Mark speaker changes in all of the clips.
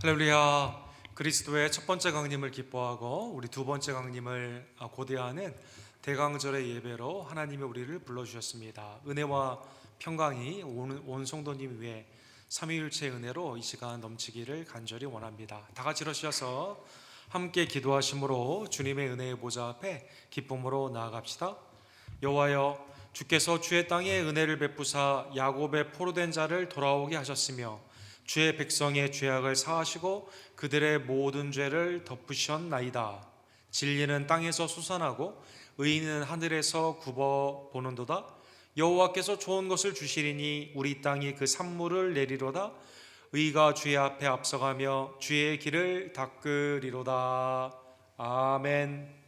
Speaker 1: 할렐루야. 그리스도의 첫 번째 강림을 기뻐하고 우리 두 번째 강림을 고대하는 대강절의 예배로 하나님이 우리를 불러주셨습니다. 은혜와 평강이 온 성도님 위에 삼위일체의 은혜로 이 시간 넘치기를 간절히 원합니다. 다 같이 일어서셔서 함께 기도하심으로 주님의 은혜의 보좌 앞에 기쁨으로 나아갑시다. 여호와여, 주께서 주의 땅에 은혜를 베푸사 야곱의 포로된 자를 돌아오게 하셨으며 주의 백성의 죄악을 사하시고 그들의 모든 죄를 덮으셨나이다. 진리는 땅에서 솟아나고 의인은 하늘에서 굽어 보는도다. 여호와께서 좋은 것을 주시리니 우리 땅이 그 산물을 내리로다. 의가 주의 앞에 앞서가며 주의 길을 닦으리로다. 아멘.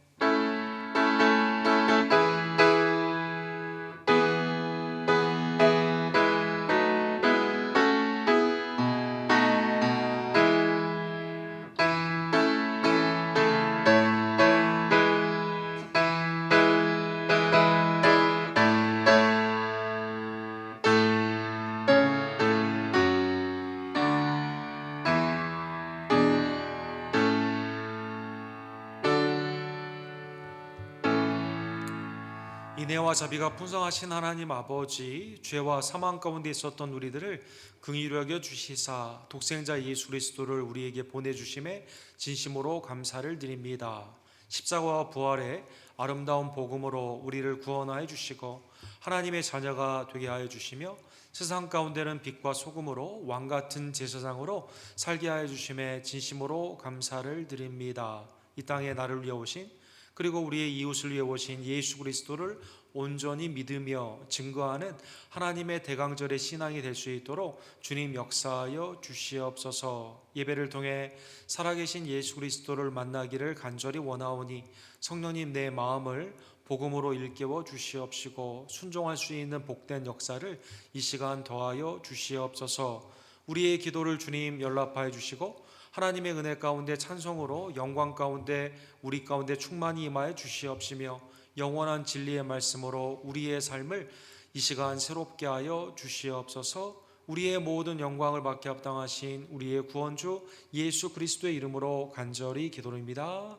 Speaker 1: 인애와 자비가 풍성하신 하나님 아버지, 죄와 사망 가운데 있었던 우리들을 긍휼히 여겨 주시사 독생자 예수 그리스도를 우리에게 보내주심에 진심으로 감사를 드립니다. 십자가와 부활의 아름다운 복음으로 우리를 구원하여 주시고 하나님의 자녀가 되게 하여 주시며 세상 가운데는 빛과 소금으로 왕같은 제사장으로 살게 하여 주심에 진심으로 감사를 드립니다. 이 땅에 나를 위해 오신 그리고 우리의 이웃을 위해 오신 예수 그리스도를 온전히 믿으며 증거하는 하나님의 대강절의 신앙이 될 수 있도록 주님 역사하여 주시옵소서. 예배를 통해 살아계신 예수 그리스도를 만나기를 간절히 원하오니 성령님 내 마음을 복음으로 일깨워 주시옵시고 순종할 수 있는 복된 역사를 이 시간 더하여 주시옵소서. 우리의 기도를 주님 연락하여 주시고 하나님의 은혜 가운데 찬송으로 영광 가운데 우리 가운데 충만히 임하여 주시옵시며 영원한 진리의 말씀으로 우리의 삶을 이 시간 새롭게 하여 주시옵소서. 우리의 모든 영광을 받게 합당하신 우리의 구원주 예수 그리스도의 이름으로 간절히 기도드립니다.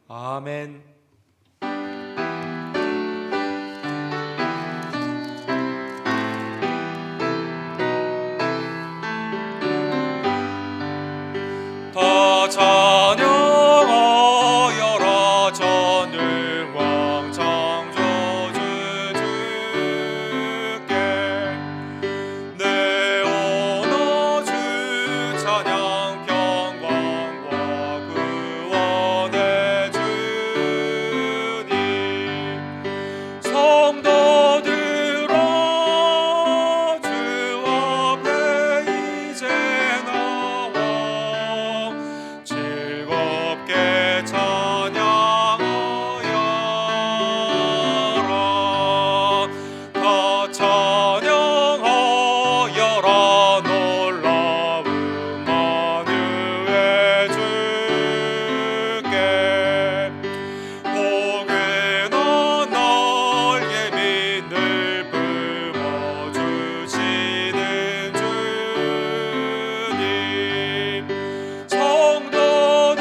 Speaker 1: 아멘. 더 찬양하여라 전능왕 창조주 주께 내 언어 주 찬양 평강과 구원의 주님 성도들아 주 앞에 이제 나와 즐겁게 찬양하여라. 다 찬양하여라. 놀라운 만유의 주께 복은 너의 믿을 품어주시는 주님 성도들아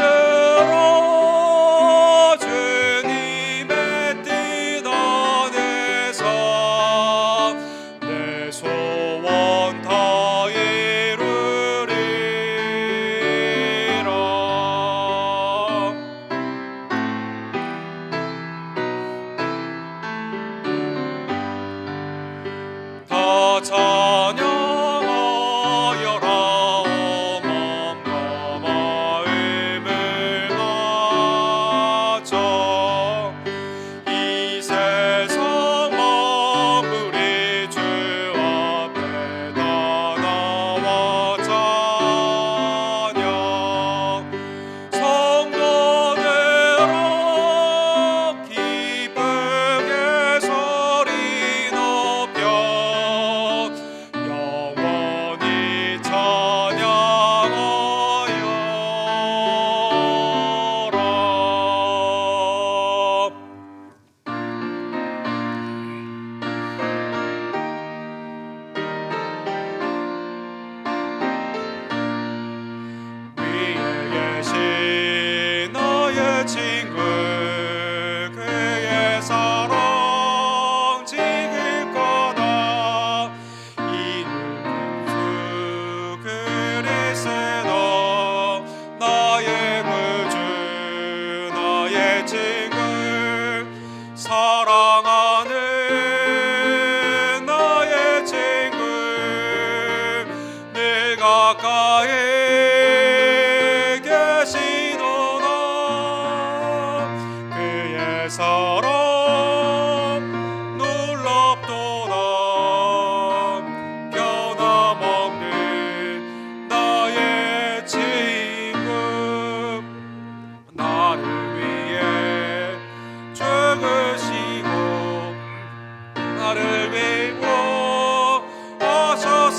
Speaker 1: 나의 친구 사랑하는 나의 친구 늘 가까이 계시도다 그의 사랑 놀랍도다 변함없는 나의 친구 나를 위해 죽으시고 나를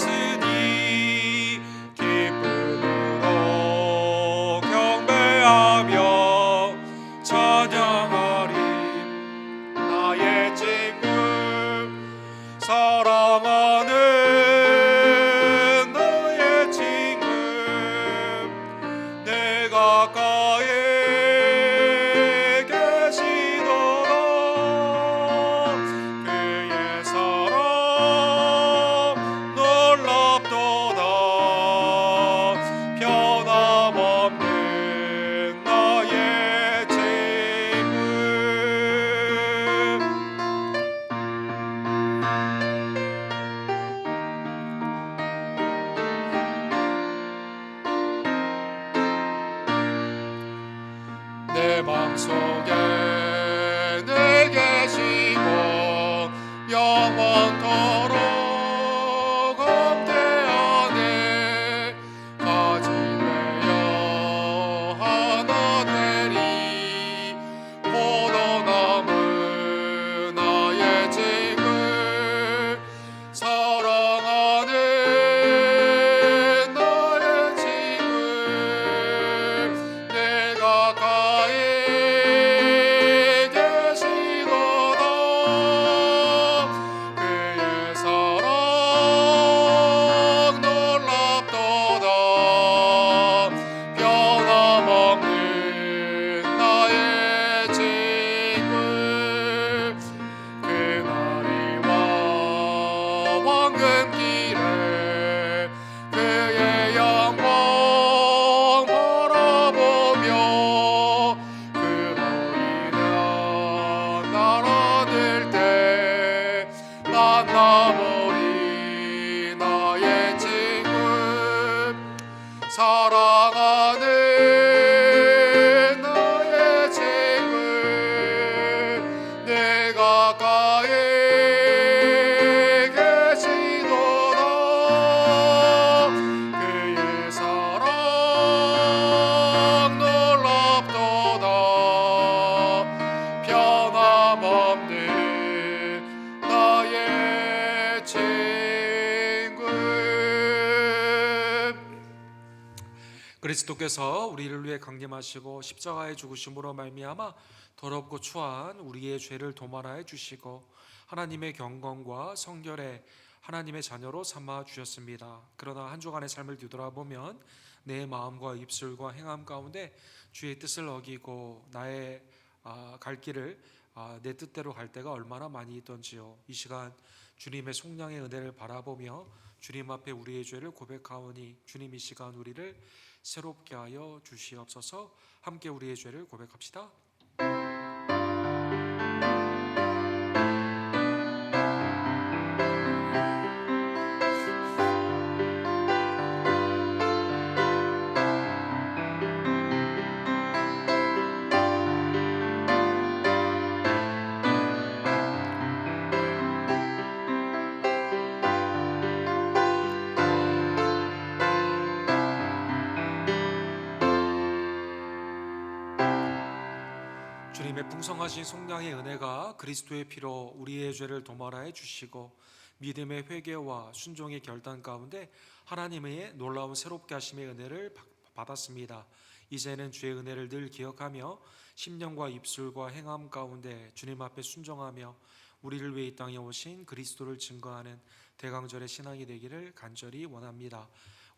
Speaker 1: 위로하셨으니 기쁨으로 경배하며 찬양하리 나의 친구 사랑하는 나의 친구 내 가까이 계시도다 그의 사랑 놀랍도다 변함없는 나의 친구 내 맘속에 늘 계시고 영원토록 함께하네 가지 되어 하나 되리 포도나무 나의 친구 사랑하는 나의 친구 내가 가까이 계시도다 그의 사랑 놀랍도다 변함없는 나의 친구 그날이 와 황금길에 그의 영광 바라보며 그로 인한 나라들 때 만나보리 나의 친구 사랑하는 나의 친구 내 가까이 계시도다 그의 사랑 놀랍도다 변함없는 나의 친구 그리스도께서 우리를 위해 강림하시고 십자가에 죽으심으로 말미암아 더럽고 추한 우리의 죄를 도말하여 주시고 하나님의 경건과 성결에 하나님의 자녀로 삼아 주셨습니다. 그러나 한 주간의 삶을 뒤돌아보면 내 마음과 입술과 행함 가운데 주의 뜻을 어기고 나의 갈 길을 내 뜻대로 갈 때가 얼마나 많이 있던지요. 이 시간 주님의 속량의 은혜를 바라보며 주님 앞에 우리의 죄를 고백하오니 주님 이 시간 우리를 새롭게 하여 주시옵소서. 함께 우리의 죄를 고백합시다. 주님의 풍성하신 속량의 은혜가 그리스도의 피로 우리의 죄를 도말하여 주시고 믿음의 회개와 순종의 결단 가운데 하나님의 놀라운 새롭게 하심의 은혜를 받았습니다. 이제는 주의 은혜를 늘 기억하며 심령과 입술과 행함 가운데 주님 앞에 순종하며 우리를 위해 이 땅에 오신 그리스도를 증거하는 대강절의 신앙이 되기를 간절히 원합니다.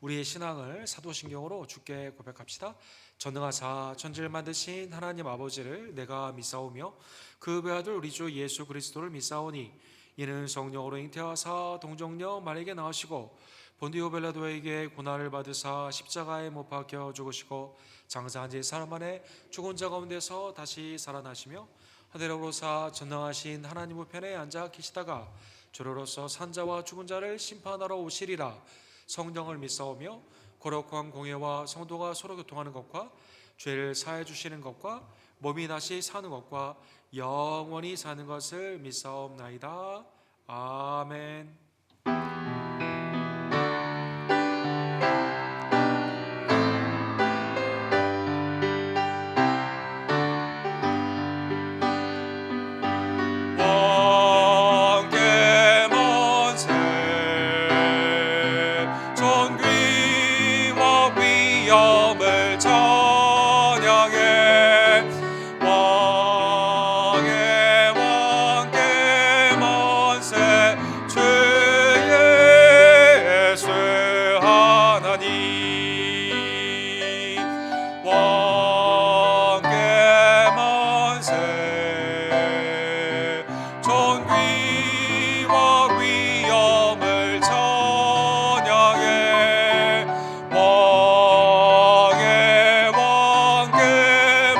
Speaker 1: 우리의 신앙을 사도신경으로 주께 고백합시다. 전능하사 천지를 만드신 하나님 아버지를 내가 믿사오며 그 외아들 우리 주 예수 그리스도를 믿사오니 이는 성령으로 잉태하사 동정녀 마리아에게 나으시고 본디오 빌라도에게 고난을 받으사 십자가에 못 박혀 죽으시고 장사한 지 사흘 만에 죽은 자 가운데서 다시 살아나시며 하늘에 오르사 전능하신 하나님 우편에 앉아 계시다가 주로로서 산자와 죽은 자를 심판하러 오시리라. 성령을 믿사오며 거룩한 공예와 성도가 서로 교통하는 것과 죄를 사해 주시는 것과 몸이 다시 사는 것과 영원히 사는 것을 믿사옵나이다. 아멘. 왕께 만세 존귀와 위엄을 찬양해 왕의 왕께 만세 주 예수 하나님 왕께 만세 존귀와 위엄을 찬양해 왕의 왕께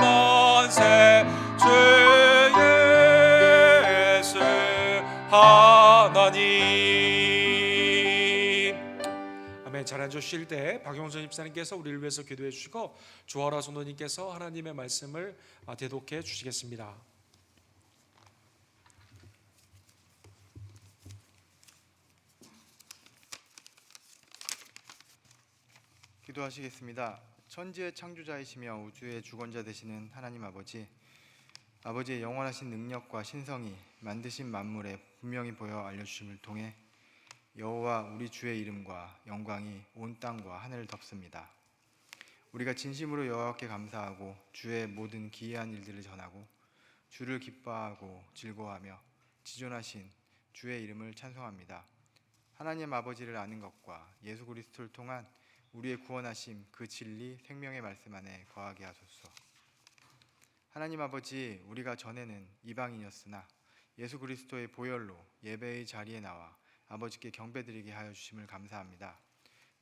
Speaker 1: 만세 주 예수 하나님. 아멘. 잘 앉으실 때 박용선 집사님께서 우리를 위해서 기도해 주시고 조아라 성도님께서 하나님의 말씀을 대독해 주시겠습니다.
Speaker 2: 기도하시겠습니다. 천지의 창조자이시며 우주의 주권자 되시는 하나님 아버지, 아버지의 영원하신 능력과 신성이 만드신 만물에 분명히 보여 알려주심을 통해 여호와 우리 주의 이름과 영광이 온 땅과 하늘을 덮습니다. 우리가 진심으로 여호와께 감사하고 주의 모든 기이한 일들을 전하고 주를 기뻐하고 즐거워하며 지존하신 주의 이름을 찬송합니다. 하나님 아버지를 아는 것과 예수 그리스도를 통한 우리의 구원하심 그 진리 생명의 말씀 안에 거하게 하소서. 하나님 아버지, 우리가 전에는 이방인이었으나 예수 그리스도의 보혈로 예배의 자리에 나와 아버지께 경배드리게 하여 주심을 감사합니다.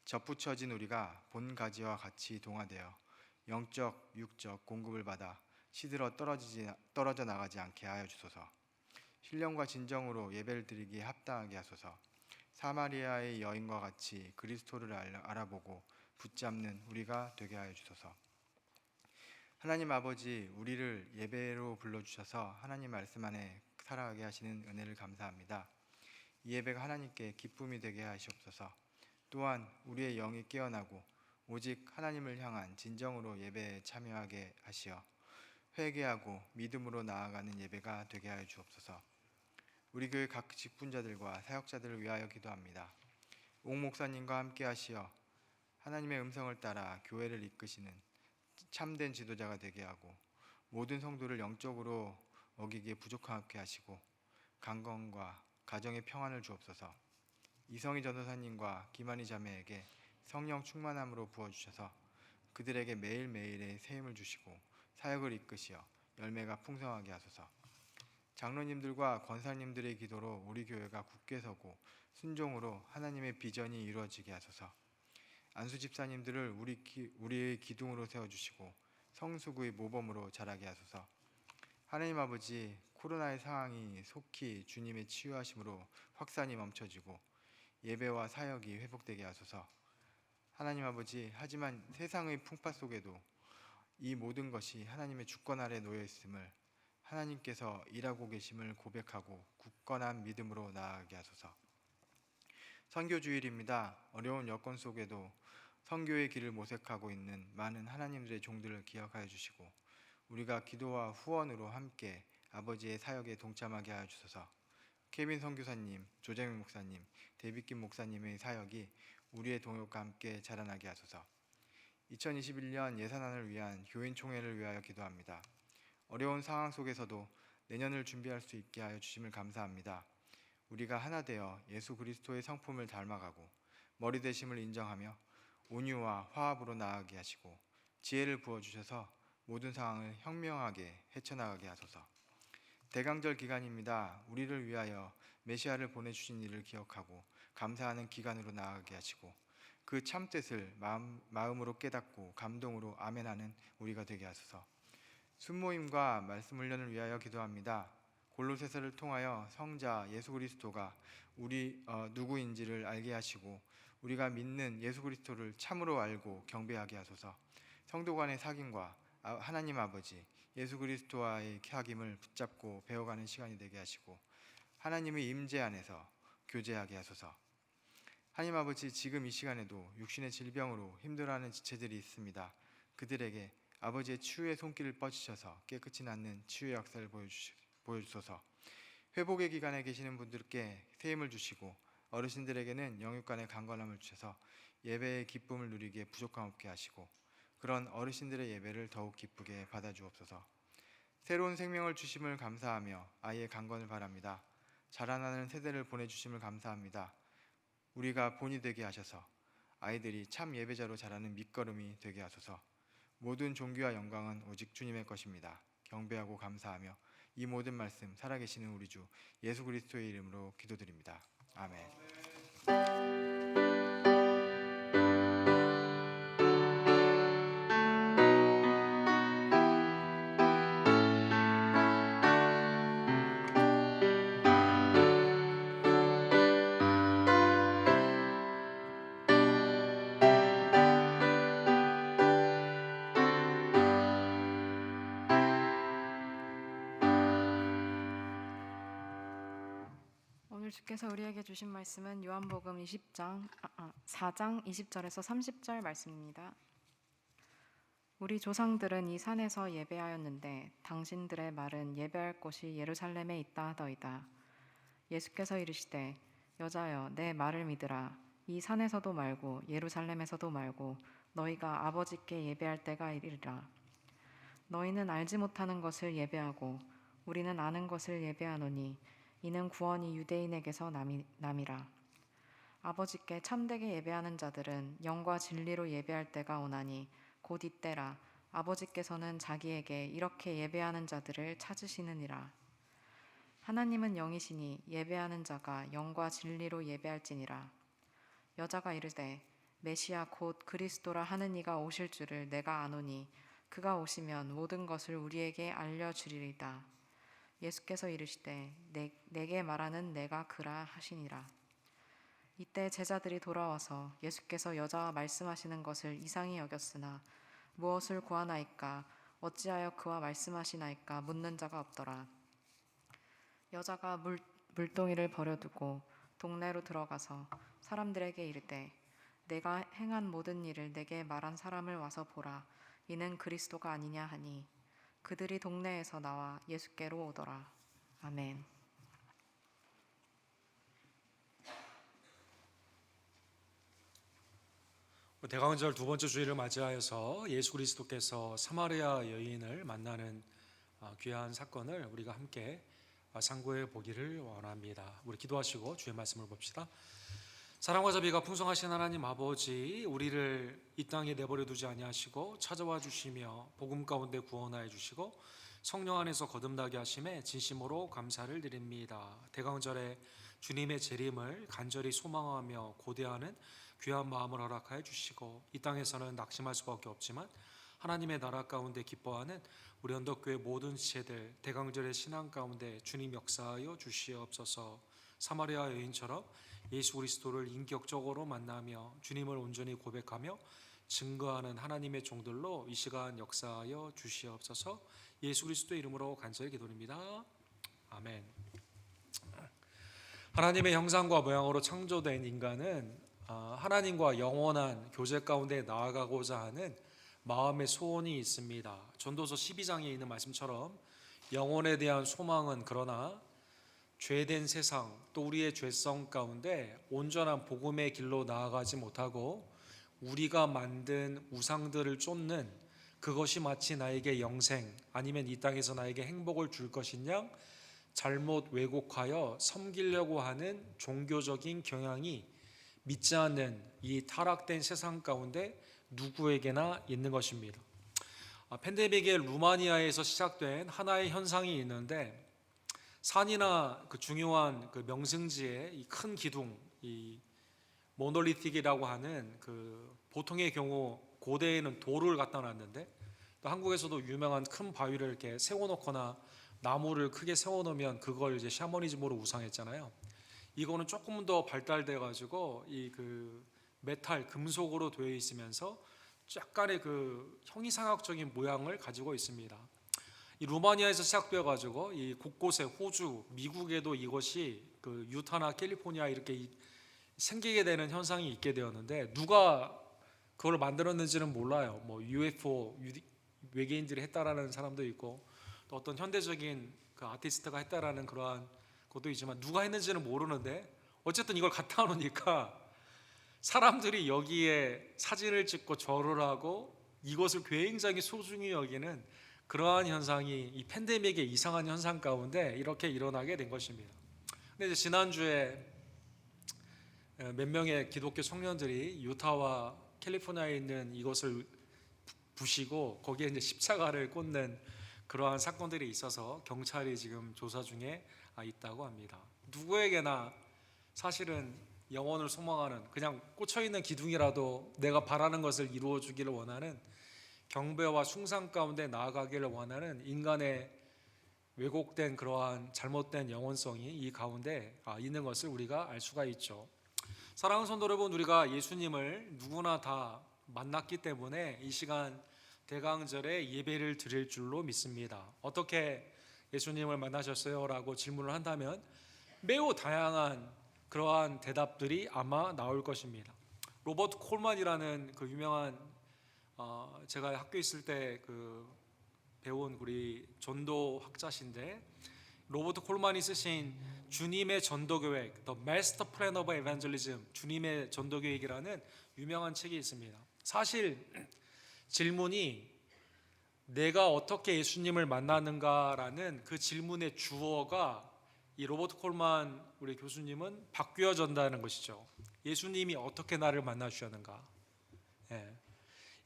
Speaker 2: 접붙여진 우리가 본 가지와 같이 동화되어 영적, 육적 공급을 받아 시들어 떨어져 나가지 않게 하여 주소서. 신령과 진정으로 예배를 드리기에 합당하게 하소서. 사마리아의 여인과 같이 그리스도를 알아보고 붙잡는 우리가 되게 하여 주소서. 하나님 아버지, 우리를 예배로 불러주셔서 하나님 말씀 안에 살아가게 하시는 은혜를 감사합니다. 이 예배가 하나님께 기쁨이 되게 하시옵소서. 또한 우리의 영이 깨어나고 오직 하나님을 향한 진정으로 예배에 참여하게 하시어 회개하고 믿음으로 나아가는 예배가 되게 하여 주옵소서. 우리 교회 각 직분자들과 사역자들을 위하여 기도합니다. 옥 목사님과 함께 하시어 하나님의 음성을 따라 교회를 이끄시는 참된 지도자가 되게 하고 모든 성도를 영적으로 어기기에 부족하게 하시고 강건과 가정의 평안을 주옵소서. 이성희 전도사님과 김한희 자매에게 성령 충만함으로 부어주셔서 그들에게 매일매일의 새 힘을 주시고 사역을 이끄시어 열매가 풍성하게 하소서. 장로님들과 권사님들의 기도로 우리 교회가 굳게 서고 순종으로 하나님의 비전이 이루어지게 하소서. 안수 집사님들을 우리의 기둥으로 세워주시고 성수구의 모범으로 자라게 하소서. 하나님 아버지, 코로나의 상황이 속히 주님의 치유하심으로 확산이 멈춰지고 예배와 사역이 회복되게 하소서. 하나님 아버지, 하지만 세상의 풍파 속에도 이 모든 것이 하나님의 주권 아래 놓여 있음을 하나님께서 일하고 계심을 고백하고 굳건한 믿음으로 나아가게 하소서. 선교주일입니다. 어려운 여건 속에도 선교의 길을 모색하고 있는 많은 하나님들의 종들을 기억하여 주시고 우리가 기도와 후원으로 함께 아버지의 사역에 동참하게 하여 주소서. 케빈 선교사님, 조재명 목사님, 데이빗김 목사님의 사역이 우리의 동역과 함께 자라나게 하소서. 2021년 예산안을 위한 교인총회를 위하여 기도합니다. 어려운 상황 속에서도 내년을 준비할 수 있게 하여 주심을 감사합니다. 우리가 하나 되어 예수 그리스도의 성품을 닮아가고 머리 되심을 인정하며 온유와 화합으로 나아가게 하시고 지혜를 부어주셔서 모든 상황을 현명하게 헤쳐나가게 하소서. 대강절 기간입니다. 우리를 위하여 메시아를 보내주신 일을 기억하고 감사하는 기간으로 나아가게 하시고 그 참뜻을 마음으로 깨닫고 감동으로 아멘하는 우리가 되게 하소서. 순모임과 말씀 훈련을 위하여 기도합니다. 골로새서를 통하여 성자 예수 그리스도가 우리 누구인지를 알게 하시고 우리가 믿는 예수 그리스도를 참으로 알고 경배하게 하소서. 성도 간의 사귐과 하나님 아버지 예수 그리스도와의 사귐을 붙잡고 배워가는 시간이 되게 하시고 하나님의 임재 안에서 교제하게 하소서. 하나님 아버지, 지금 이 시간에도 육신의 질병으로 힘들어하는 지체들이 있습니다. 그들에게 아버지의 치유의 손길을 뻗으셔서 깨끗이 낫는 치유의 역사를 보여주소서. 회복의 기간에 계시는 분들께 세임을 주시고 어르신들에게는 영육간의 강건함을 주셔서 예배의 기쁨을 누리기에 부족함 없게 하시고 그런 어르신들의 예배를 더욱 기쁘게 받아주옵소서. 새로운 생명을 주심을 감사하며 아이의 강건을 바랍니다. 자라나는 세대를 보내주심을 감사합니다. 우리가 본이 되게 하셔서 아이들이 참 예배자로 자라는 밑거름이 되게 하소서. 모든 존귀와 영광은 오직 주님의 것입니다. 경배하고 감사하며 이 모든 말씀 살아계시는 우리 주 예수 그리스도의 이름으로 기도드립니다. 아멘.
Speaker 3: 오늘 주께서 우리에게 주신 말씀은 요한복음 4장 20절에서 30절 말씀입니다. 우리 조상들은 이 산에서 예배하였는데 당신들의 말은 예배할 곳이 예루살렘에 있다 하더이다. 예수께서 이르시되 여자여 내 말을 믿으라. 이 산에서도 말고 예루살렘에서도 말고 너희가 아버지께 예배할 때가 이르리라. 너희는 알지 못하는 것을 예배하고 우리는 아는 것을 예배하노니 이는 구원이 유대인에게서 남이라. 아버지께 참되게 예배하는 자들은 영과 진리로 예배할 때가 오나니 곧 이때라. 아버지께서는 자기에게 이렇게 예배하는 자들을 찾으시느니라. 하나님은 영이시니 예배하는 자가 영과 진리로 예배할지니라. 여자가 이르되 메시아 곧 그리스도라 하는 이가 오실 줄을 내가 아노니 그가 오시면 모든 것을 우리에게 알려주리이다. 예수께서 이르시되 내게 말하는 내가 그라 하시니라. 이때 제자들이 돌아와서 예수께서 여자와 말씀하시는 것을 이상히 여겼으나 무엇을 구하나이까 어찌하여 그와 말씀하시나이까 묻는 자가 없더라. 여자가 물동이를 버려두고 동네로 들어가서 사람들에게 이르되 내가 행한 모든 일을 내게 말한 사람을 와서 보라. 이는 그리스도가 아니냐 하니 그들이 동네에서 나와 예수께로 오더라. 아멘.
Speaker 1: 대강절 두 번째 주일을 맞이하여서 예수 그리스도께서 사마리아 여인을 만나는 귀한 사건을 우리가 함께 상고해 보기를 원합니다. 우리 기도하시고 주의 말씀을 봅시다. 사랑과 자비가 풍성하신 하나님 아버지, 우리를 이 땅에 내버려 두지 아니하시고 찾아와 주시며 복음 가운데 구원하여 주시고 성령 안에서 거듭나게 하심에 진심으로 감사를 드립니다. 대강절에 주님의 재림을 간절히 소망하며 고대하는 귀한 마음을 허락하여 주시고 이 땅에서는 낙심할 수밖에 없지만 하나님의 나라 가운데 기뻐하는 우리 언덕교회 모든 지체들 대강절의 신앙 가운데 주님 역사하여 주시옵소서. 사마리아 여인처럼 예수 그리스도를 인격적으로 만나며 주님을 온전히 고백하며 증거하는 하나님의 종들로 이 시간 역사하여 주시옵소서. 예수 그리스도의 이름으로 간절히 기도드립니다. 아멘. 하나님의 형상과 모양으로 창조된 인간은 하나님과 영원한 교제 가운데 나아가고자 하는 마음의 소원이 있습니다. 전도서 12장에 있는 말씀처럼 영혼에 대한 소망은 그러나 죄된 세상 또 우리의 죄성 가운데 온전한 복음의 길로 나아가지 못하고 우리가 만든 우상들을 쫓는 그것이 마치 나에게 영생 아니면 이 땅에서 나에게 행복을 줄 것이냐 잘못 왜곡하여 섬기려고 하는 종교적인 경향이 믿지 않는 이 타락된 세상 가운데 누구에게나 있는 것입니다. 팬데믹의 루마니아에서 시작된 하나의 현상이 있는데 산이나 그 중요한 그 명승지에 이 큰 기둥 이 모놀리틱이라고 하는 그 보통의 경우 고대에는 돌을 갖다 놨는데 또 한국에서도 유명한 큰 바위를 이렇게 세워놓거나 나무를 크게 세워놓으면 그걸 이제 샤머니즘으로 우상했잖아요. 이거는 조금 더 발달돼 가지고 이 그 메탈 금속으로 되어 있으면서 약간의 그 형이상학적인 모양을 가지고 있습니다. 이 루마니아에서 시작되어 가지고 이 곳곳에 호주, 미국에도 이것이 그 유타나 캘리포니아 이렇게 생기게 되는 현상이 있게 되었는데 누가 그걸 만들었는지는 몰라요. 뭐 UFO 외계인들이 했다라는 사람도 있고 또 어떤 현대적인 그 아티스트가 했다라는 그러한 것도 있지만 누가 했는지는 모르는데 어쨌든 이걸 갖다 놓으니까 사람들이 여기에 사진을 찍고 절을 하고 이것을 굉장히 소중히 여기는 그러한 현상이 이 팬데믹의 이상한 현상 가운데 이렇게 일어나게 된 것입니다. 근데 이제 지난주에 몇 명의 기독교 청년들이 유타와 캘리포니아에 있는 이것을 부시고 거기에 이제 십자가를 꽂는 그러한 사건들이 있어서 경찰이 지금 조사 중에 있다고 합니다. 누구에게나 사실은 영혼을 소망하는 그냥 꽂혀 있는 기둥이라도 내가 바라는 것을 이루어 주기를 원하는 경배와 숭상 가운데 나아가기를 원하는 인간의 왜곡된 그러한 잘못된 영혼성이 이 가운데 있는 것을 우리가 알 수가 있죠. 사랑하는 성도 여러분, 우리가 예수님을 누구나 다 만났기 때문에 이 시간 대강절에 예배를 드릴 줄로 믿습니다. 어떻게 예수님을 만나셨어요? 라고 질문을 한다면 매우 다양한 그러한 대답들이 아마 나올 것입니다. 로버트 콜만이라는 그 유명한 제가 학교 있을 때 그 배운 우리 전도 학자신데 로버트 콜만이 쓰신 주님의 전도계획, The Master Plan of Evangelism, 주님의 전도계획이라는 유명한 책이 있습니다. 사실 질문이 내가 어떻게 예수님을 만나는가라는 그 질문의 주어가 이 로버트 콜만 우리 교수님은 바뀌어진다는 것이죠. 예수님이 어떻게 나를 만나 주셨는가?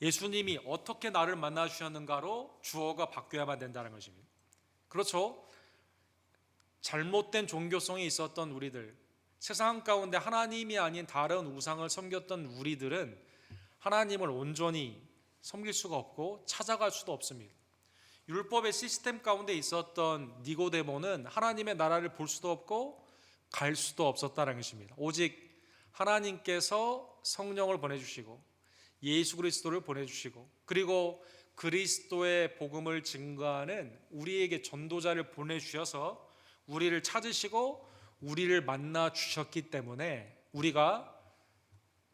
Speaker 1: 예수님이 어떻게 나를 만나 주셨는가로 주어가 바뀌어야만 된다는 것입니다. 그렇죠? 잘못된 종교성이 있었던 우리들, 세상 가운데 하나님이 아닌 다른 우상을 섬겼던 우리들은 하나님을 온전히 섬길 수가 없고 찾아갈 수도 없습니다. 율법의 시스템 가운데 있었던 니고데모는 하나님의 나라를 볼 수도 없고 갈 수도 없었다는 것입니다. 오직 하나님께서 성령을 보내주시고 예수 그리스도를 보내주시고 그리고 그리스도의 복음을 증거하는 우리에게 전도자를 보내주셔서 우리를 찾으시고 우리를 만나 주셨기 때문에 우리가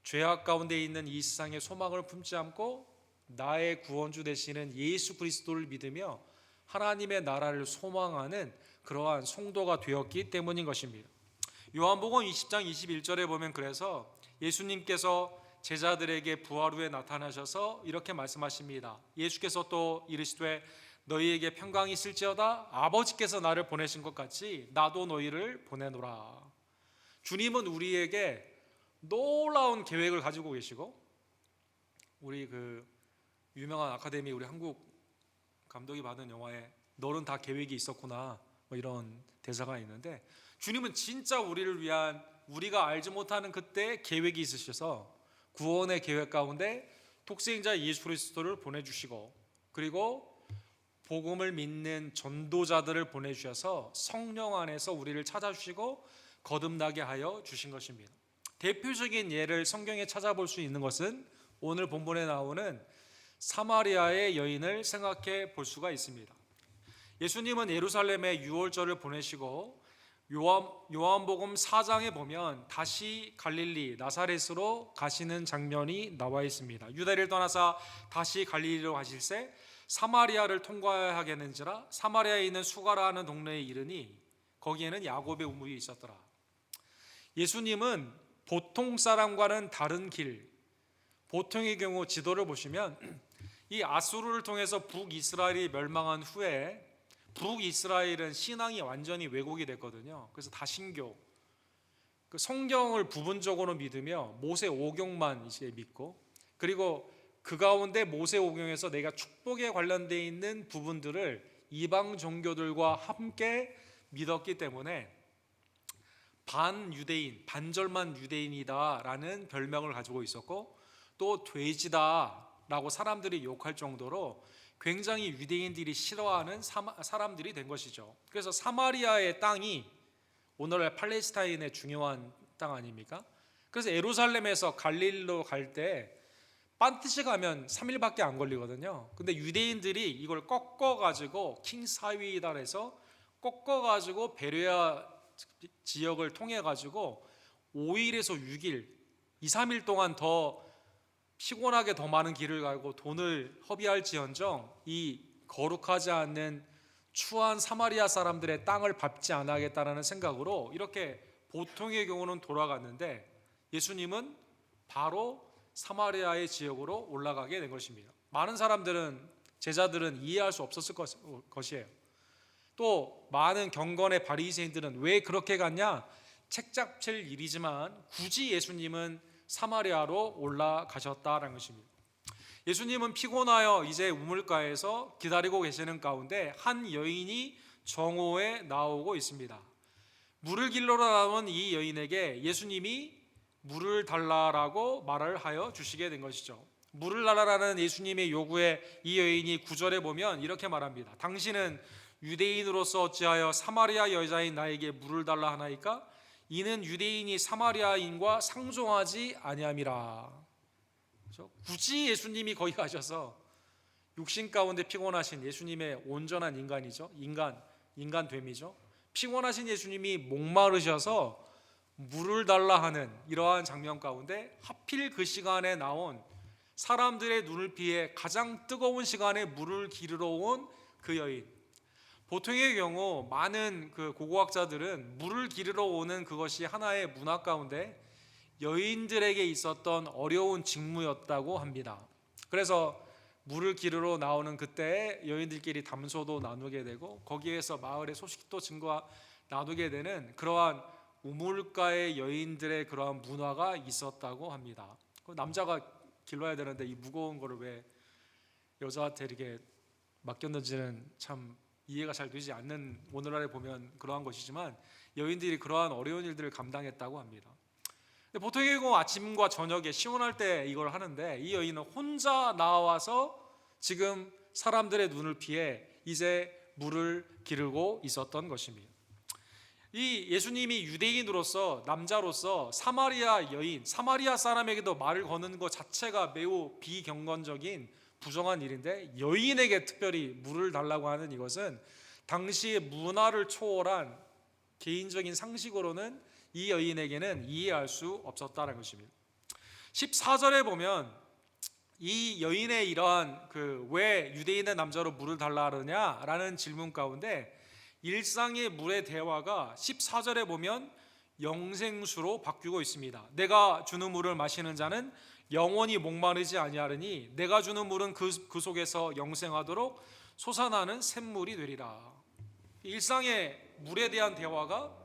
Speaker 1: 죄악 가운데 있는 이 세상의 소망을 품지 않고 나의 구원주 되시는 예수 그리스도를 믿으며 하나님의 나라를 소망하는 그러한 성도가 되었기 때문인 것입니다. 요한복음 20장 21절에 보면 그래서 예수님께서 제자들에게 부활 후에 나타나셔서 이렇게 말씀하십니다. 예수께서 또 이르시되 너희에게 평강이 있을지어다 아버지께서 나를 보내신 것 같이 나도 너희를 보내노라. 주님은 우리에게 놀라운 계획을 가지고 계시고 우리 그 유명한 아카데미 우리 한국 감독이 받은 영화에 너는 다 계획이 있었구나 뭐 이런 대사가 있는데 주님은 진짜 우리를 위한 우리가 알지 못하는 그때 계획이 있으셔서 구원의 계획 가운데 독생자 예수 그리스도를 보내주시고 그리고 복음을 믿는 전도자들을 보내주셔서 성령 안에서 우리를 찾아주시고 거듭나게 하여 주신 것입니다. 대표적인 예를 성경에 찾아볼 수 있는 것은 오늘 본문에 나오는 사마리아의 여인을 생각해 볼 수가 있습니다. 예수님은 예루살렘에 유월절을 보내시고 요한복음 4장에 보면 다시 갈릴리 나사렛으로 가시는 장면이 나와 있습니다. 유대를 떠나서 다시 갈릴리로 가실새 사마리아를 통과하겠는지라 사마리아에 있는 수가라 하는 동네에 이르니 거기에는 야곱의 우물이 있었더라. 예수님은 보통 사람과는 다른 길, 보통의 경우 지도를 보시면 이 아수르를 통해서 북이스라엘이 멸망한 후에 북이스라엘은 신앙이 완전히 왜곡이 됐거든요. 그래서 다신교, 그 성경을 부분적으로 믿으며 모세오경만 이제 믿고 그리고 그 가운데 모세오경에서 내가 축복에 관련되어 있는 부분들을 이방 종교들과 함께 믿었기 때문에 반유대인, 반절만 유대인이다라는 별명을 가지고 있었고, 또 돼지다라고 사람들이 욕할 정도로 굉장히 유대인들이 싫어하는 사람들이 된 것이죠. 그래서 사마리아의 땅이 오늘날 팔레스타인의 중요한 땅 아닙니까? 그래서 예루살렘에서 갈릴리로 갈 때 반드시 가면 3일밖에 안 걸리거든요. 근데 유대인들이 이걸 꺾어가지고 킹사위이다 해서 꺾어가지고 베레아 지역을 통해가지고 5일에서 6일, 2, 3일 동안 더 피곤하게 더 많은 길을 가고 돈을 허비할지언정 이 거룩하지 않는 추한 사마리아 사람들의 땅을 밟지 않아야겠다는 생각으로 이렇게 보통의 경우는 돌아갔는데, 예수님은 바로 사마리아의 지역으로 올라가게 된 것입니다. 많은 사람들은, 제자들은 이해할 수 없었을 것이에요. 또 많은 경건의 바리새인들은 왜 그렇게 갔냐? 책 잡힐 일이지만 굳이 예수님은 사마리아로 올라가셨다라는 것입니다. 예수님은 피곤하여 이제 우물가에서 기다리고 계시는 가운데 한 여인이 정오에 나오고 있습니다. 물을 길러 나온 이 여인에게 예수님이 물을 달라라고 말을 하여 주시게 된 것이죠. 물을 달라라는 예수님의 요구에 이 여인이 9절에 보면 이렇게 말합니다. 당신은 유대인으로서 어찌하여 사마리아 여자인 나에게 물을 달라 하나이까? 이는 유대인이 사마리아인과 상종하지 아니함이라. 그렇죠? 굳이 예수님이 거기 가셔서 육신 가운데 피곤하신 예수님의 온전한 인간이죠. 인간됨이죠. 피곤하신 예수님이 목마르셔서 물을 달라 하는 이러한 장면 가운데 하필 그 시간에 나온 사람들의 눈을 피해 가장 뜨거운 시간에 물을 기르러 온 그 여인. 보통의 경우 많은 그 고고학자들은 물을 기르러 오는 그것이 하나의 문화 가운데 여인들에게 있었던 어려운 직무였다고 합니다. 그래서 물을 기르러 나오는 그때에 여인들끼리 담소도 나누게 되고 거기에서 마을의 소식도 증거 나누게 되는 그러한 우물가의 여인들의 그러한 문화가 있었다고 합니다. 남자가 길러야 되는데 이 무거운 거를 왜 여자한테 이렇게 맡겼는지는 참 이해가 잘 되지 않는, 오늘날에 보면 그러한 것이지만 여인들이 그러한 어려운 일들을 감당했다고 합니다. 보통의 경우 아침과 저녁에 시원할 때 이걸 하는데 이 여인은 혼자 나와서 지금 사람들의 눈을 피해 이제 물을 기르고 있었던 것입니다. 이 예수님이 유대인으로서, 남자로서 사마리아 여인, 사마리아 사람에게도 말을 거는 것 자체가 매우 비경건적인 부정한 일인데, 여인에게 특별히 물을 달라고 하는 이것은 당시의 문화를 초월한 개인적인 상식으로는 이 여인에게는 이해할 수 없었다는 것입니다. 14절에 보면 이 여인의 이러한 왜 유대인의 남자로 물을 달라 하느냐라는 질문 가운데 일상의 물의 대화가 14절에 보면 영생수로 바뀌고 있습니다. 내가 주는 물을 마시는 자는 영원히 목마르지 아니하리니 내가 주는 물은 그 속에서 영생하도록 솟아나는 샘물이 되리라. 일상의 물에 대한 대화가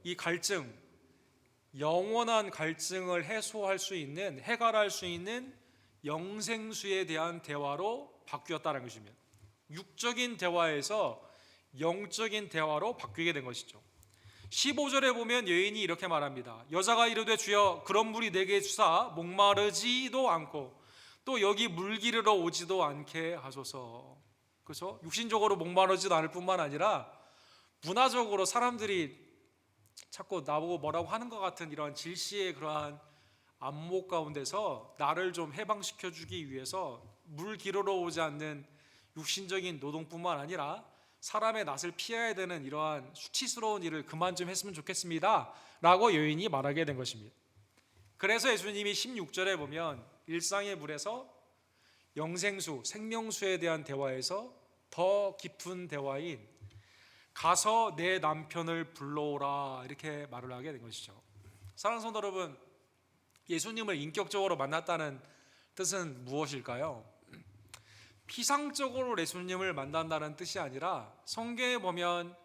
Speaker 1: 이 갈증, 영원한 갈증을 해소할 수 있는, 해결할 수 있는 영생수에 대한 대화로 바뀌었다는 것입니다. 육적인 대화에서 영적인 대화로 바뀌게 된 것이죠. 15절에 보면 여인이 이렇게 말합니다. 여자가 이르되 주여 그런 물이 내게 주사 목마르지도 않고 또 여기 물 기르러 오지도 않게 하소서. 그렇죠? 육신적으로 목마르지도 않을 뿐만 아니라 문화적으로 사람들이 자꾸 나보고 뭐라고 하는 것 같은 이런 질시의 그러한 안목 가운데서 나를 좀 해방시켜 주기 위해서 물 기르러 오지 않는 육신적인 노동뿐만 아니라 사람의 낯을 피해야 되는 이러한 수치스러운 일을 그만 좀 했으면 좋겠습니다 라고 여인이 말하게 된 것입니다. 그래서 예수님이 16절에 보면 일상의 물에서 영생수, 생명수에 대한 대화에서 더 깊은 대화인 가서 내 남편을 불러오라 이렇게 말을 하게 된 것이죠. 사랑하는 성도 여러분, 예수님을 인격적으로 만났다는 뜻은 무엇일까요? 피상적으로 예수님을 만난다는 뜻이 아니라 성경에 보면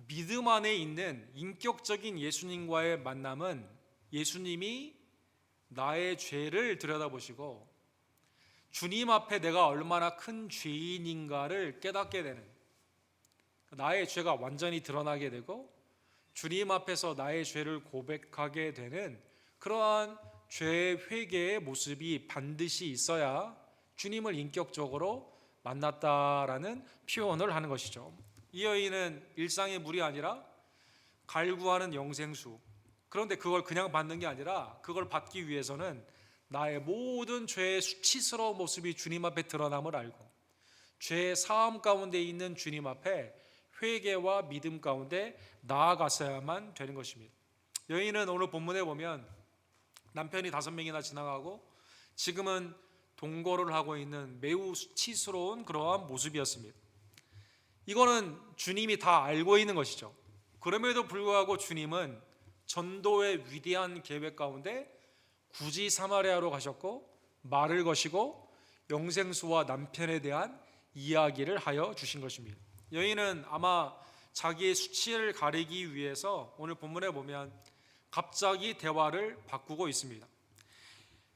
Speaker 1: 믿음 안에 있는 인격적인 예수님과의 만남은 예수님이 나의 죄를 들여다보시고 주님 앞에 내가 얼마나 큰 죄인인가를 깨닫게 되는, 나의 죄가 완전히 드러나게 되고 주님 앞에서 나의 죄를 고백하게 되는 그러한 죄 회개의 모습이 반드시 있어야 주님을 인격적으로 만났다라는 표현을 하는 것이죠. 이 여인은 일상의 물이 아니라 갈구하는 영생수. 그런데 그걸 그냥 받는 게 아니라 그걸 받기 위해서는 나의 모든 죄의 수치스러운 모습이 주님 앞에 드러남을 알고 죄의 사함 가운데 있는 주님 앞에 회개와 믿음 가운데 나아갔어야만 되는 것입니다. 여인은 오늘 본문에 보면 남편이 5명이나 지나가고 지금은 동거를 하고 있는 매우 수치스러운 그러한 모습이었습니다. 이거는 주님이 다 알고 있는 것이죠. 그럼에도 불구하고 주님은 전도의 위대한 계획 가운데 굳이 사마리아로 가셨고 말을 거시고 영생수와 남편에 대한 이야기를 하여 주신 것입니다. 여인은 아마 자기의 수치를 가리기 위해서 오늘 본문에 보면 갑자기 대화를 바꾸고 있습니다.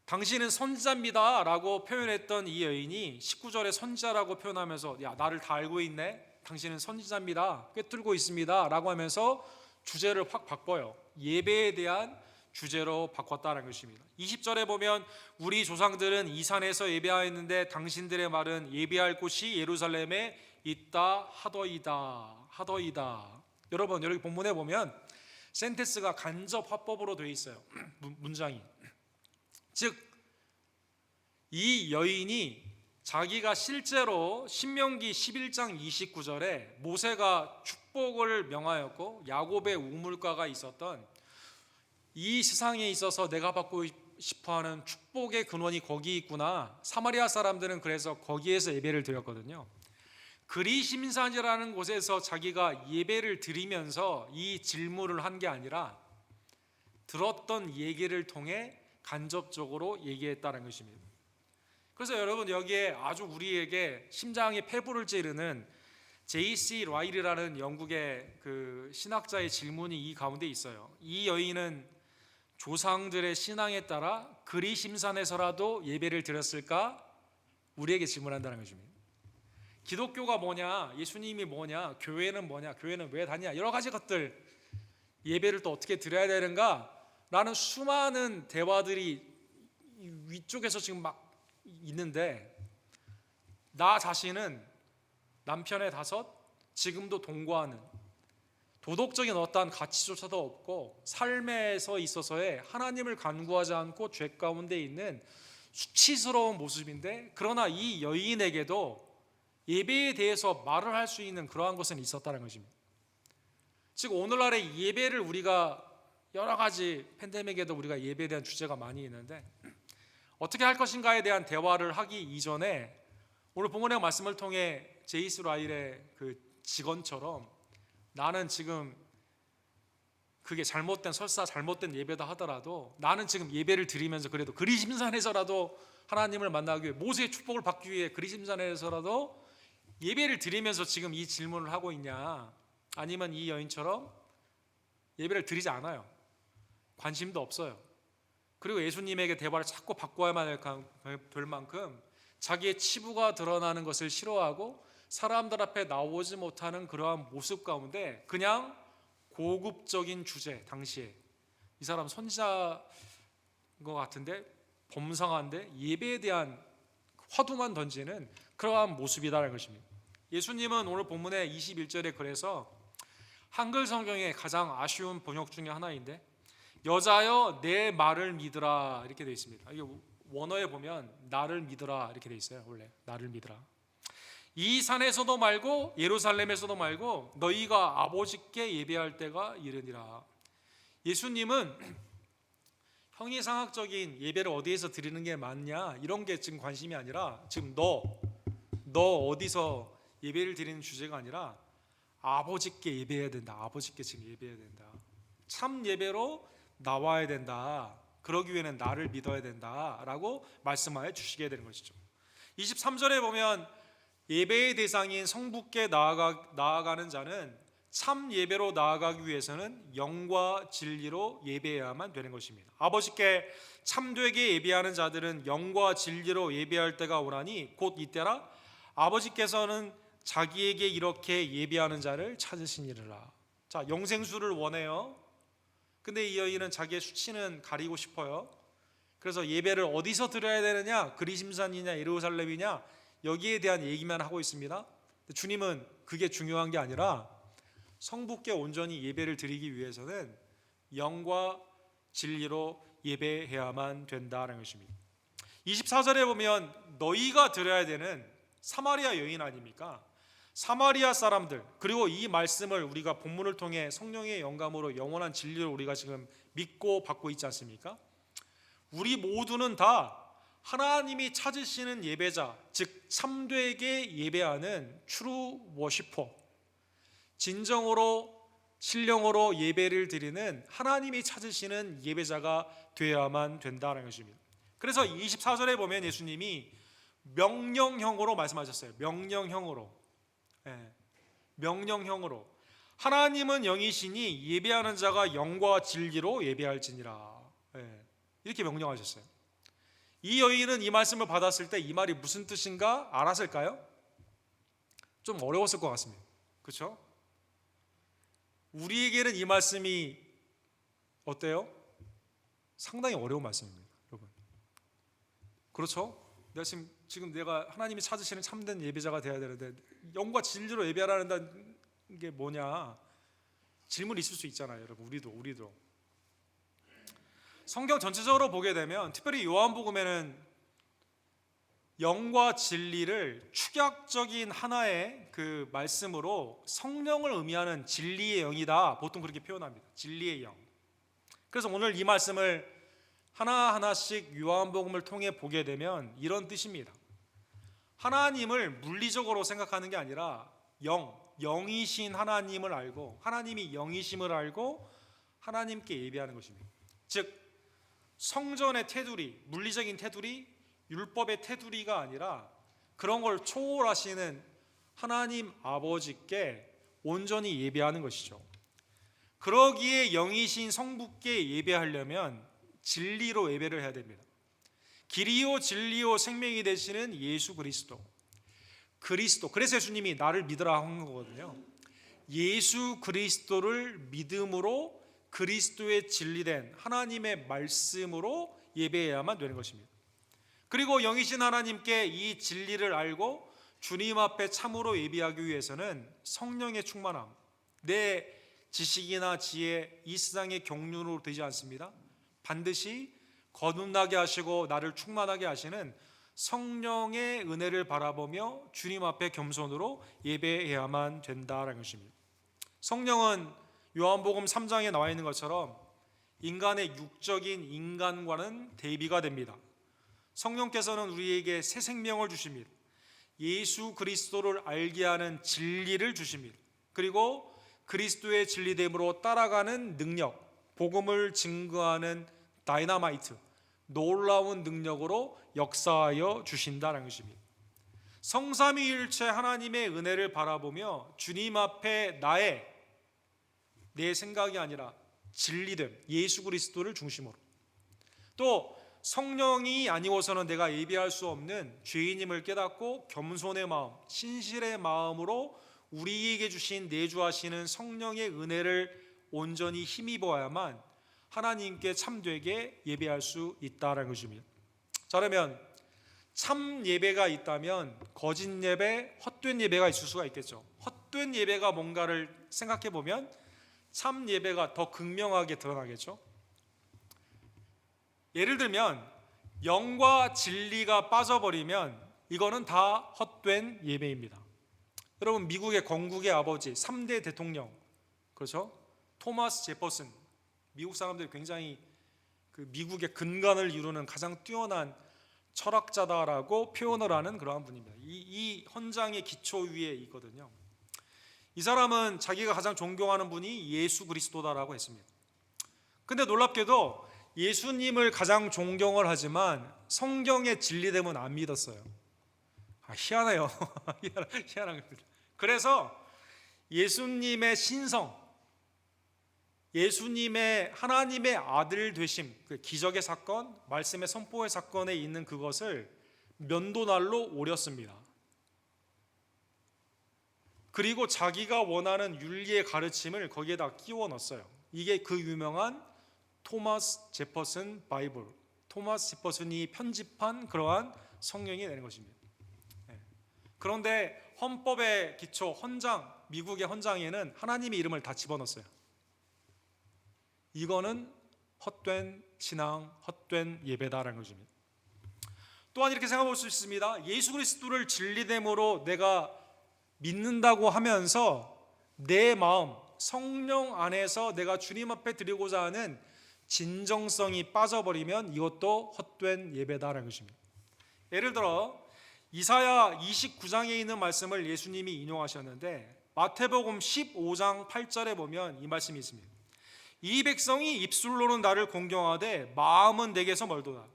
Speaker 1: 당신은 선지자입니다 라고 표현했던 이 여인이 19절에 선지자라고 표현하면서 야 나를 다 알고 있네, 당신은 선지자입니다, 꿰뚫고 있습니다 라고 하면서 주제를 확 바꿔요. 예배에 대한 주제로 바꿨다는 것입니다. 20절에 보면 우리 조상들은 이 산에서 예배하였는데 당신들의 말은 예배할 곳이 예루살렘에 있다 하더이다. 여러분 여기 본문에 보면 센텐스가 간접 화법으로 되어 있어요. 문장이. 즉 이 여인이 자기가 실제로 신명기 11장 29절에 모세가 축복을 명하였고 야곱의 우물가가 있었던 이 세상에 있어서 내가 받고 싶어하는 축복의 근원이 거기 있구나. 사마리아 사람들은 그래서 거기에서 예배를 드렸거든요. 그리심산이라는 곳에서 자기가 예배를 드리면서 이 질문을 한 게 아니라 들었던 얘기를 통해 간접적으로 얘기했다는 것입니다. 그래서 여러분 여기에 아주 우리에게 심장에 폐부를 찌르는 J.C. 라일이라는 영국의 그 신학자의 질문이 이 가운데 있어요. 이 여인은 조상들의 신앙에 따라 그리심산에서라도 예배를 드렸을까? 우리에게 질문한다는 것입니다. 기독교가 뭐냐, 예수님이 뭐냐, 교회는 뭐냐, 교회는 왜 다니냐, 여러 가지 것들, 예배를 또 어떻게 드려야 되는가 라는 수많은 대화들이 위쪽에서 지금 막 있는데 나 자신은 남편의 5, 지금도 동거하는 도덕적인 어떠한 가치조차도 없고 삶에서 있어서의 하나님을 간구하지 않고 죄 가운데 있는 수치스러운 모습인데, 그러나 이 여인에게도 예배에 대해서 말을 할 수 있는 그러한 것은 있었다는 것입니다. 즉 오늘날의 예배를 우리가 여러 가지 팬데믹에도 우리가 예배에 대한 주제가 많이 있는데 어떻게 할 것인가에 대한 대화를 하기 이전에 오늘 본문의 말씀을 통해 제이스 라일의 그 직원처럼 나는 지금 그게 잘못된 설사 잘못된 예배다 하더라도 나는 지금 예배를 드리면서 그래도 그리심산에서라도 하나님을 만나기 위해 모세의 축복을 받기 위해 그리심산에서라도 예배를 드리면서 지금 이 질문을 하고 있냐, 아니면 이 여인처럼 예배를 드리지 않아요. 관심도 없어요. 그리고 예수님에게 대화를 자꾸 바꿔야만 될 만큼 자기의 치부가 드러나는 것을 싫어하고 사람들 앞에 나오지 못하는 그러한 모습 가운데 그냥 고급적인 주제, 당시에 이 사람 선지자인 것 같은데 범상한데 예배에 대한 화두만 던지는 그러한 모습이다라는 것입니다. 예수님은 오늘 본문의 21절에 그래서 한글 성경의 가장 아쉬운 번역 중에 하나인데 여자여 내 말을 믿으라 이렇게 되어 있습니다. 이게 원어에 보면 나를 믿으라 이렇게 되어 있어요. 원래 나를 믿으라. 이 산에서도 말고 예루살렘에서도 말고 너희가 아버지께 예배할 때가 이르니라. 예수님은 형이상학적인 예배를 어디에서 드리는 게 맞냐 이런 게 지금 관심이 아니라 지금 너 어디서 예배를 드리는 주제가 아니라 아버지께 예배해야 된다. 아버지께 지금 예배해야 된다. 참 예배로 나와야 된다. 그러기 위해는 나를 믿어야 된다라고 말씀하여 주시게 되는 것이죠. 23절에 보면 예배의 대상인 성부께 나아가는 자는 참 예배로 나아가기 위해서는 영과 진리로 예배해야만 되는 것입니다. 아버지께 참되게 예배하는 자들은 영과 진리로 예배할 때가 오나니 곧 이때라. 아버지께서는 자기에게 이렇게 예배하는 자를 찾으시니라. 자, 영생수를 원해요. 근데 이 여인은 자기의 수치는 가리고 싶어요. 그래서 예배를 어디서 드려야 되느냐? 그리심산이냐 예루살렘이냐? 여기에 대한 얘기만 하고 있습니다. 주님은 그게 중요한 게 아니라 성부께 온전히 예배를 드리기 위해서는 영과 진리로 예배해야만 된다는 것입니다. 24절에 보면 너희가 드려야 되는 사마리아 여인 아닙니까? 사마리아 사람들, 그리고 이 말씀을 우리가 본문을 통해 성령의 영감으로 영원한 진리를 우리가 지금 믿고 받고 있지 않습니까? 우리 모두는 다 하나님이 찾으시는 예배자, 즉 참되게 예배하는 트루 워시퍼, 진정으로 신령으로 예배를 드리는 하나님이 찾으시는 예배자가 되어야만 된다는 것입니다. 그래서 24절에 보면 예수님이 명령형으로 말씀하셨어요. 명령형으로. 명령형으로. 하나님은 영이시니 예배하는 자가 영과 진리로 예배할지니라. 이렇게 명령하셨어요. 이 여인은 이 말씀을 받았을 때 이 말이 무슨 뜻인가 알았을까요? 좀 어려웠을 것 같습니다. 그렇죠? 우리에게는 이 말씀이 어때요? 상당히 어려운 말씀입니다, 여러분. 그렇죠? 지금 내가 하나님이 찾으시는 참된 예배자가 되어야 되는데 영과 진리로 예배하라는 게 뭐냐? 질문이 있을 수 있잖아요, 여러분. 우리도. 성경 전체적으로 보게 되면 특별히 요한복음에는 영과 진리를 축약적인 하나의 그 말씀으로 성령을 의미하는 진리의 영이다, 보통 그렇게 표현합니다. 진리의 영. 그래서 오늘 이 말씀을 하나하나씩 요한복음을 통해 보게 되면 이런 뜻입니다. 하나님을 물리적으로 생각하는 게 아니라 영이신 하나님을 알고, 하나님이 영이심을 알고 하나님께 예배하는 것입니다. 즉 성전의 테두리, 물리적인 테두리, 율법의 테두리가 아니라 그런 걸 초월하시는 하나님 아버지께 온전히 예배하는 것이죠. 그러기에 영이신 성부께 예배하려면 진리로 예배를 해야 됩니다. 길이요 진리요 생명이 되시는 예수 그리스도. 그래서 예수님이 나를 믿으라 한 거거든요. 예수 그리스도를 믿음으로 그리스도의 진리된 하나님의 말씀으로 예배해야만 되는 것입니다. 그리고 영이신 하나님께 이 진리를 알고 주님 앞에 참으로 예배하기 위해서는 성령의 충만함, 내 지식이나 지혜, 이 세상의 경륜으로 되지 않습니다. 반드시 거듭나게 하시고 나를 충만하게 하시는 성령의 은혜를 바라보며 주님 앞에 겸손으로 예배해야만 된다는 것입니다. 성령은 요한복음 3장에 나와 있는 것처럼 인간의 육적인 인간과는 대비가 됩니다. 성령께서는 우리에게 새 생명을 주십니다. 예수 그리스도를 알게 하는 진리를 주십니다. 그리고 그리스도의 진리됨으로 따라가는 능력, 복음을 증거하는 다이너마이트, 놀라운 능력으로 역사하여 주신다는 것입니다. 성삼위일체 하나님의 은혜를 바라보며 주님 앞에 내 생각이 아니라 진리됨, 예수 그리스도를 중심으로, 또 성령이 아니고서는 내가 예배할 수 없는 죄인임을 깨닫고 겸손의 마음, 신실의 마음으로 우리에게 주신 내주하시는 성령의 은혜를 온전히 힘입어야만 하나님께 참되게 예배할 수 있다는 것입니다. 자, 그러면 참 예배가 있다면 거짓 예배, 헛된 예배가 있을 수가 있겠죠. 헛된 예배가 뭔가를 생각해 보면 참 예배가 더 극명하게 드러나겠죠. 예를 들면 영과 진리가 빠져버리면 이거는 다 헛된 예배입니다. 여러분, 미국의 건국의 아버지 3대 대통령, 그렇죠? 토마스 제퍼슨, 미국 사람들이 굉장히 그 미국의 근간을 이루는 가장 뛰어난 철학자다라고 표현을 하는 그러한 분입니다. 이 헌장의 기초 위에 있거든요. 이 사람은 자기가 가장 존경하는 분이 예수 그리스도다라고 했습니다. 근데 놀랍게도 예수님을 가장 존경을 하지만 성경의 진리됨은 안 믿었어요. 희한해요. 희한한 겁니다. 그래서 예수님의 신성, 예수님의 하나님의 아들 되심, 그 기적의 사건, 말씀의 선포의 사건에 있는 그것을 면도날로 오렸습니다. 그리고 자기가 원하는 윤리의 가르침을 거기에다 끼워 넣었어요. 이게 그 유명한 토마스 제퍼슨 바이블, 토마스 제퍼슨이 편집한 그러한 성경이 되는 것입니다. 그런데 헌법의 기초 헌장, 미국의 헌장에는 하나님의 이름을 다 집어넣었어요. 이거는 헛된 신앙, 헛된 예배다라는 것입니다. 또한 이렇게 생각해 볼 수 있습니다. 예수 그리스도를 진리됨으로 내가 믿는다고 하면서 내 마음, 성령 안에서 내가 주님 앞에 드리고자 하는 진정성이 빠져버리면 이것도 헛된 예배다라는 것입니다. 예를 들어 이사야 29장에 있는 말씀을 예수님이 인용하셨는데 마태복음 15장 8절에 보면 이 말씀이 있습니다. 이 백성이 입술로는 나를 공경하되 마음은 내게서 멀도다.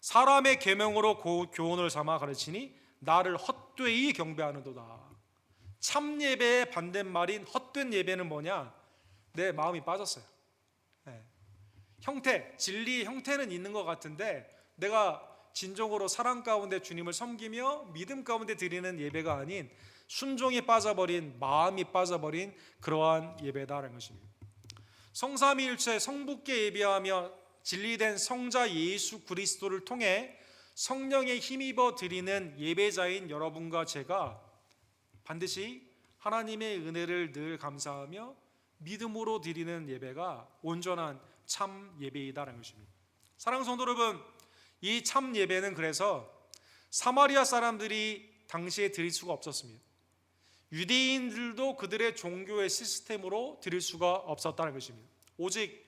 Speaker 1: 사람의 계명으로 교훈을 삼아 가르치니 나를 헛되이 경배하는도다. 참 예배의 반대말인 헛된 예배는 뭐냐? 내 마음이 빠졌어요. 형태, 진리의 형태는 있는 것 같은데 내가 진정으로 사랑 가운데 주님을 섬기며 믿음 가운데 드리는 예배가 아닌 순종이 빠져버린, 마음이 빠져버린 그러한 예배다라는 것입니다. 성삼위일체 성부께 예배하며 진리된 성자 예수 그리스도를 통해 성령에 힘입어 드리는 예배자인 여러분과 제가 반드시 하나님의 은혜를 늘 감사하며 믿음으로 드리는 예배가 온전한 참 예배이다라는 것입니다. 사랑하는 성도 여러분, 이 참 예배는 그래서 사마리아 사람들이 당시에 드릴 수가 없었습니다. 유대인들도 그들의 종교의 시스템으로 드릴 수가 없었다는 것입니다. 오직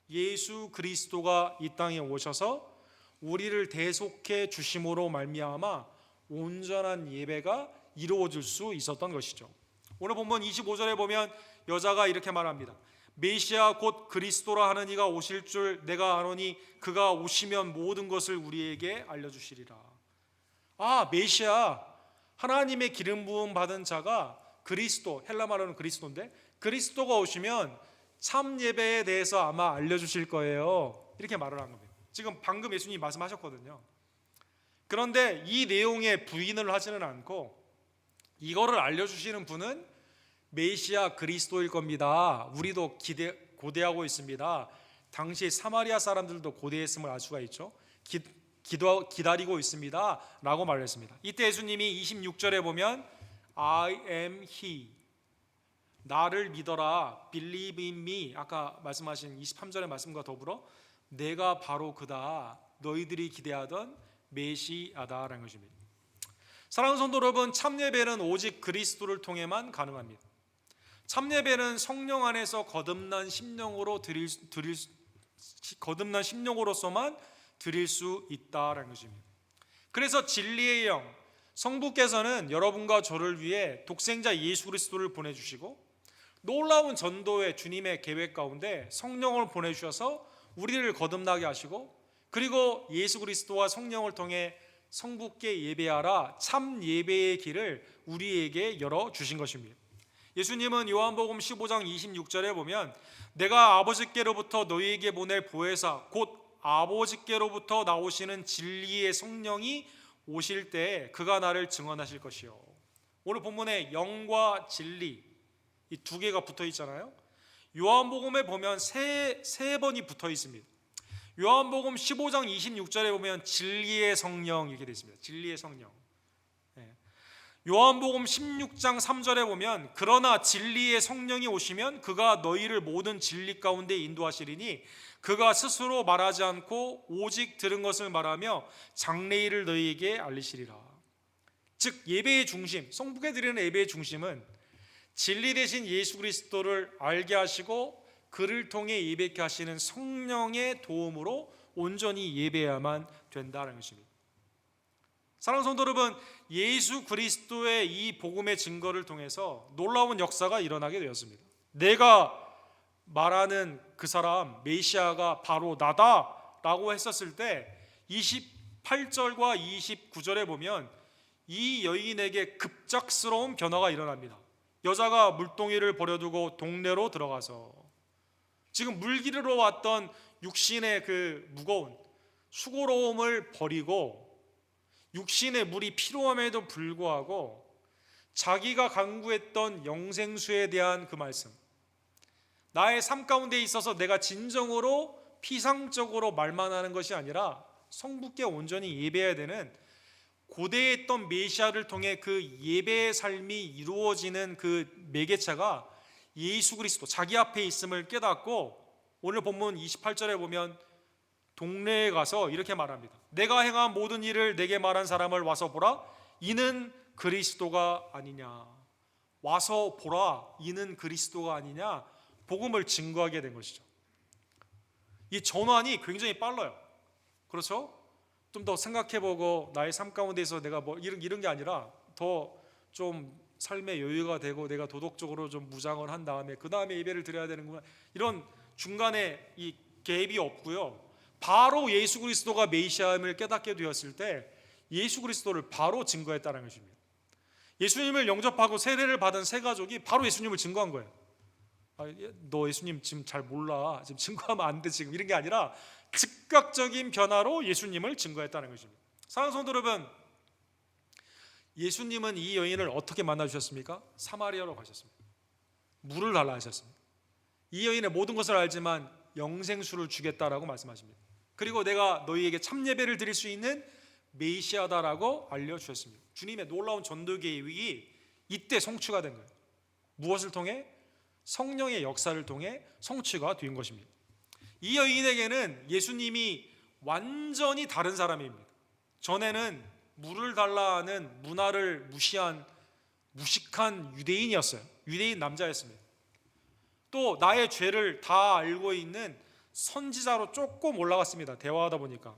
Speaker 1: 예수 그리스도가 이 땅에 오셔서 우리를 대속해 주심으로 말미암아 온전한 예배가 이루어질 수 있었던 것이죠. 오늘 본문 25절에 보면 여자가 이렇게 말합니다. 메시아 곧 그리스도라 하는 이가 오실 줄 내가 아노니 그가 오시면 모든 것을 우리에게 알려주시리라. 메시아, 하나님의 기름 부음 받은 자가 그리스도, 헬라 말로는 그리스도인데 그리스도가 오시면 참 예배에 대해서 아마 알려주실 거예요. 이렇게 말을 한 겁니다. 지금 방금 예수님이 말씀하셨거든요. 그런데 이 내용에 부인을 하지는 않고 이거를 알려주시는 분은 메시아 그리스도일 겁니다. 우리도 고대하고 있습니다. 당시 사마리아 사람들도 고대했음을 알 수가 있죠. 기다리고 있습니다 라고 말했습니다. 이때 예수님이 26절에 보면 I am he, 나를 믿어라, believe in me, 아까 말씀하신 23절의 말씀과 더불어 내가 바로 그다, 너희들이 기대하던 메시아다라는 것입니다. 사랑하는 성도 여러분, 참예배는 오직 그리스도를 통해만 가능합니다. 참예배는 성령 안에서 거듭난 심령으로서만 드릴 수 있다라는 것입니다. 그래서 진리의 영, 성부께서는 여러분과 저를 위해 독생자 예수 그리스도를 보내주시고 놀라운 전도의 주님의 계획 가운데 성령을 보내주셔서 우리를 거듭나게 하시고 그리고 예수 그리스도와 성령을 통해 성부께 예배하라 참 예배의 길을 우리에게 열어주신 것입니다. 예수님은 요한복음 15장 26절에 보면 내가 아버지께로부터 너희에게 보낼 보혜사 곧 아버지께로부터 나오시는 진리의 성령이 오실 때 그가 나를 증언하실 것이요. 오늘 본문에 영과 진리 이 두 개가 붙어 있잖아요. 요한복음에 보면 세 번이 붙어 있습니다. 요한복음 15장 26절에 보면 진리의 성령 이렇게 되어 있습니다. 진리의 성령. 요한복음 16장 3절에 보면 그러나 진리의 성령이 오시면 그가 너희를 모든 진리 가운데 인도하시리니 그가 스스로 말하지 않고 오직 들은 것을 말하며 장래일을 너희에게 알리시리라. 즉 예배의 중심, 성부께 드리는 예배의 중심은 진리 대신 예수 그리스도를 알게 하시고 그를 통해 예배케 하시는 성령의 도움으로 온전히 예배해야만 된다는 것입니다. 사랑하는 성도 여러분, 예수 그리스도의 이 복음의 증거를 통해서 놀라운 역사가 일어나게 되었습니다. 내가 말하는 그 사람 메시아가 바로 나다라고 했었을 때 28절과 29절에 보면 이 여인에게 급작스러운 변화가 일어납니다. 여자가 물동이를 버려두고 동네로 들어가서 지금 물 기르러 왔던 육신의 그 무거운 수고로움을 버리고 육신의 물이 필요함에도 불구하고 자기가 간구했던 영생수에 대한 그 말씀, 나의 삶 가운데 있어서 내가 진정으로 피상적으로 말만 하는 것이 아니라 성부께 온전히 예배해야 되는, 고대에 있던 메시아를 통해 그 예배의 삶이 이루어지는 그 매개체가 예수 그리스도, 자기 앞에 있음을 깨닫고, 오늘 본문 28절에 보면 동네에 가서 이렇게 말합니다. 내가 행한 모든 일을 내게 말한 사람을 와서 보라, 이는 그리스도가 아니냐. 와서 보라, 이는 그리스도가 아니냐. 복음을 증거하게 된 것이죠. 이 전환이 굉장히 빨라요. 그렇죠? 좀 더 생각해보고 나의 삶 가운데서 내가 뭐 이런 게 아니라 더 좀 삶의 여유가 되고 내가 도덕적으로 좀 무장을 한 다음에 그 다음에 예배를 드려야 되는구나, 이런 중간에 이 갭이 없고요. 바로 예수 그리스도가 메시아임을 깨닫게 되었을 때 예수 그리스도를 바로 증거했다는 것입니다. 예수님을 영접하고 세례를 받은 세 가족이 바로 예수님을 증거한 거예요. 너 예수님 지금 잘 몰라, 지금 증거하면 안 돼, 지금 이런 게 아니라 즉각적인 변화로 예수님을 증거했다는 것입니다. 사랑하는 성도 여러분, 예수님은 이 여인을 어떻게 만나 주셨습니까? 사마리아로 가셨습니다. 물을 달라 하셨습니다. 이 여인의 모든 것을 알지만 영생수를 주겠다라고 말씀하십니다. 그리고 내가 너희에게 참 예배를 드릴 수 있는 메시아다라고 알려주셨습니다. 주님의 놀라운 전도 계획이 이때 성취가 된 거예요. 무엇을 통해? 성령의 역사를 통해 성취가 된 것입니다. 이 여인에게는 예수님이 완전히 다른 사람입니다. 전에는 물을 달라 하는 문화를 무시한 무식한 유대인이었어요. 유대인 남자였습니다. 또 나의 죄를 다 알고 있는 선지자로 조금 올라갔습니다. 대화하다 보니까.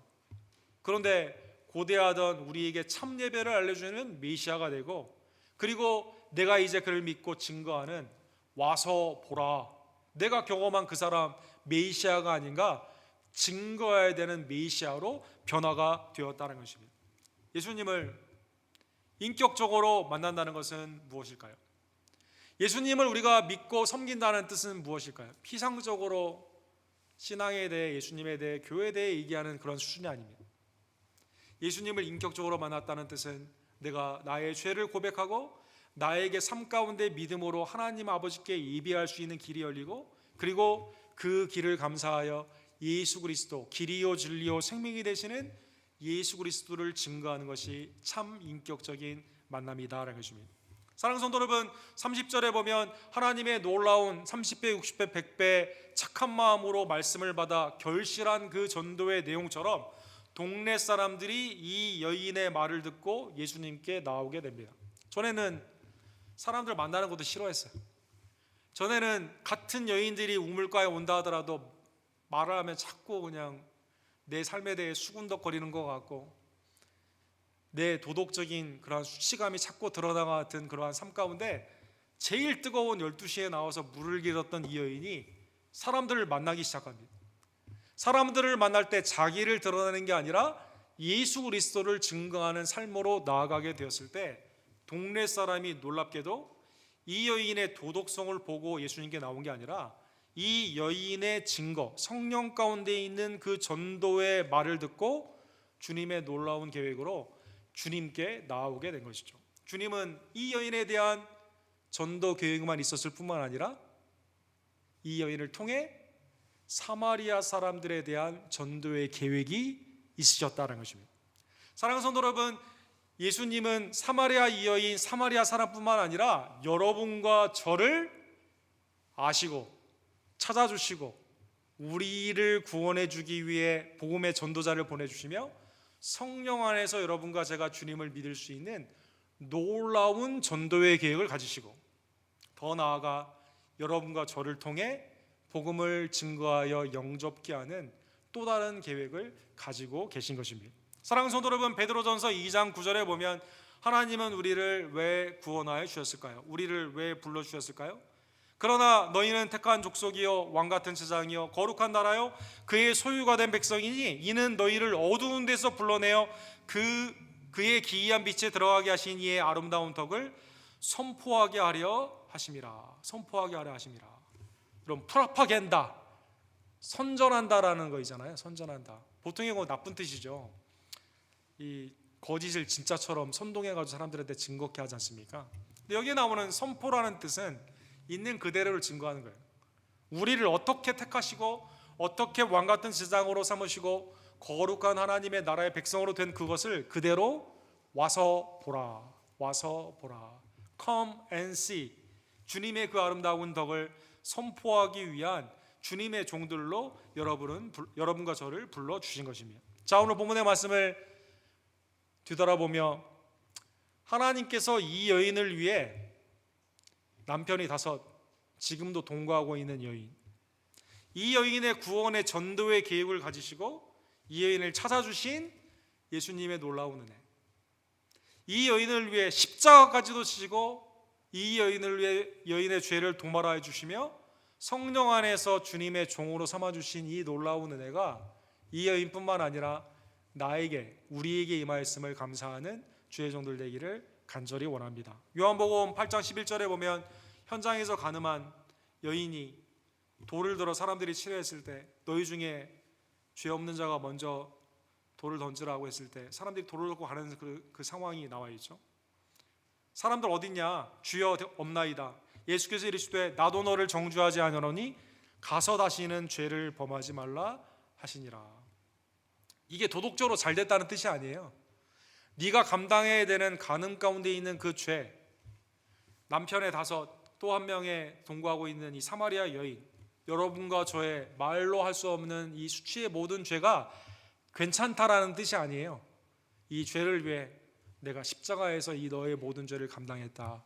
Speaker 1: 그런데 고대하던 우리에게 참 예배를 알려주는 메시아가 되고, 그리고 내가 이제 그를 믿고 증거하는, 와서 보라, 내가 경험한 그 사람 메시아가 아닌가, 증거해야 되는 메시아로 변화가 되었다는 것입니다. 예수님을 인격적으로 만난다는 것은 무엇일까요? 예수님을 우리가 믿고 섬긴다는 뜻은 무엇일까요? 피상적으로 신앙에 대해, 예수님에 대해, 교회에 대해 얘기하는 그런 수준이 아닙니다. 예수님을 인격적으로 만났다는 뜻은 내가 나의 죄를 고백하고 나에게 삶 가운데 믿음으로 하나님 아버지께 예배할 수 있는 길이 열리고, 그리고 그 길을 감사하여 예수 그리스도, 길이요 진리요 생명이 되시는 예수 그리스도를 증거하는 것이 참 인격적인 만남이다라는 것입니다. 사랑하는 성도 여러분, 30절에 보면 하나님의 놀라운 30배, 60배, 100배 착한 마음으로 말씀을 받아 결실한 그 전도의 내용처럼 동네 사람들이 이 여인의 말을 듣고 예수님께 나오게 됩니다. 전에는 사람들 만나는 것도 싫어했어요. 전에는 같은 여인들이 우물가에 온다 하더라도 말을 하면 자꾸 그냥 내 삶에 대해 수군덕거리는 것 같고, 내 도덕적인 그러한 수치감이 자꾸 드러나가 같은 그러한 삶 가운데 제일 뜨거운 12시에 나와서 물을 길었던 이 여인이 사람들을 만나기 시작합니다. 사람들을 만날 때 자기를 드러내는 게 아니라 예수 그리스도를 증거하는 삶으로 나아가게 되었을 때, 동네 사람이 놀랍게도 이 여인의 도덕성을 보고 예수님께 나온 게 아니라 이 여인의 증거, 성령 가운데 있는 그 전도의 말을 듣고 주님의 놀라운 계획으로 주님께 나오게 된 것이죠. 주님은 이 여인에 대한 전도 계획만 있었을 뿐만 아니라 이 여인을 통해 사마리아 사람들에 대한 전도의 계획이 있으셨다는 것입니다. 사랑하는 성도 여러분, 예수님은 사마리아 이 여인, 사마리아 사람뿐만 아니라 여러분과 저를 아시고 찾아주시고 우리를 구원해 주기 위해 복음의 전도자를 보내주시며 성령 안에서 여러분과 제가 주님을 믿을 수 있는 놀라운 전도의 계획을 가지시고, 더 나아가 여러분과 저를 통해 복음을 증거하여 영접케 하는 또 다른 계획을 가지고 계신 것입니다. 사랑하는 성도 여러분, 베드로전서 2장 9절에 보면 하나님은 우리를 왜 구원하여 주셨을까요? 우리를 왜 불러주셨을까요? 그러나 너희는 택한 족속이요 왕같은 제사장이요 거룩한 나라요 그의 소유가 된 백성이니 이는 너희를 어두운 데서 불러내어 그의 기이한 빛에 들어가게 하신 이의 아름다운 덕을 선포하게 하려 하심이라. 선포하게 하려 하심이라. 그럼 프라파겐다, 선전한다라는 거이잖아요. 선전한다. 보통 이거 나쁜 뜻이죠. 이 거짓을 진짜처럼 선동해가지고 사람들한테 증거케 하지 않습니까? 근데 여기 나오는 선포라는 뜻은 있는 그대로를 증거하는 거예요. 우리를 어떻게 택하시고 어떻게 왕 같은 제사장으로 삼으시고 거룩한 하나님의 나라의 백성으로 된 그것을 그대로 와서 보라. 와서 보라. Come and see. 주님의 그 아름다운 덕을 선포하기 위한 주님의 종들로 여러분과 저를 불러주신 것입니다. 자, 오늘 본문의 말씀을 뒤돌아보며 하나님께서 이 여인을 위해 남편이 5, 지금도 동거하고 있는 여인, 이 여인의 구원의 전도의 계획을 가지시고 이 여인을 찾아주신 예수님의 놀라운 은혜, 이 여인을 위해 십자가까지도 지시고 이 여인을 위해 여인의 죄를 도말하여 주시며 성령 안에서 주님의 종으로 삼아주신 이 놀라운 은혜가 이 여인뿐만 아니라 나에게, 우리에게 임하였음을 감사하는 주의 종들 되기를 간절히 원합니다. 요한복음 8장 11절에 보면 현장에서 가늠한 여인이 돌을 들어 사람들이 치려했을 때 너희 중에 죄 없는 자가 먼저 돌을 던지라고 했을 때 사람들이 돌을 들고 가는 그 상황이 나와 있죠. 사람들 어딨냐? 주여 없나이다. 예수께서 이르시되 나도 너를 정죄하지 아니하노니 가서 다시는 죄를 범하지 말라 하시니라. 이게 도덕적으로 잘 됐다는 뜻이 아니에요. 네가 감당해야 되는 간음 가운데 있는 그 죄, 남편의 5, 또 한 명의 동거하고 있는 이 사마리아 여인, 여러분과 저의 말로 할 수 없는 이 수치의 모든 죄가 괜찮다라는 뜻이 아니에요. 이 죄를 위해 내가 십자가에서 이 너의 모든 죄를 감당했다.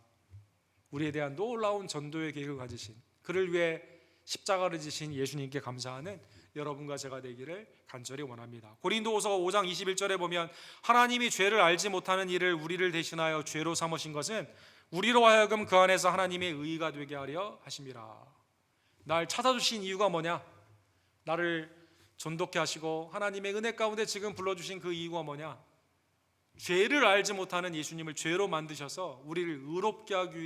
Speaker 1: 우리에 대한 놀라운 전도의 계획을 가지신, 그를 위해 십자가를 지신 예수님께 감사하는 여러분과 제가 되기를 간절히 원합니다. 고린도후서 5장 21절에 보면 하나님이 죄를 알지 못하는 이를 우리를 대신하여 죄로 삼으신 것은 우리로 하여금 그 안에서 하나님의 의가 되게 하려 하심이라. 날 찾아주신 이유가 뭐냐? 나를 존독케 하시고 하나님의 은혜 가운데 지금 불러주신 그 이유가 뭐냐? 죄를 알지 못하는 예수님을 죄로 만드셔서 우리를 의롭게 하기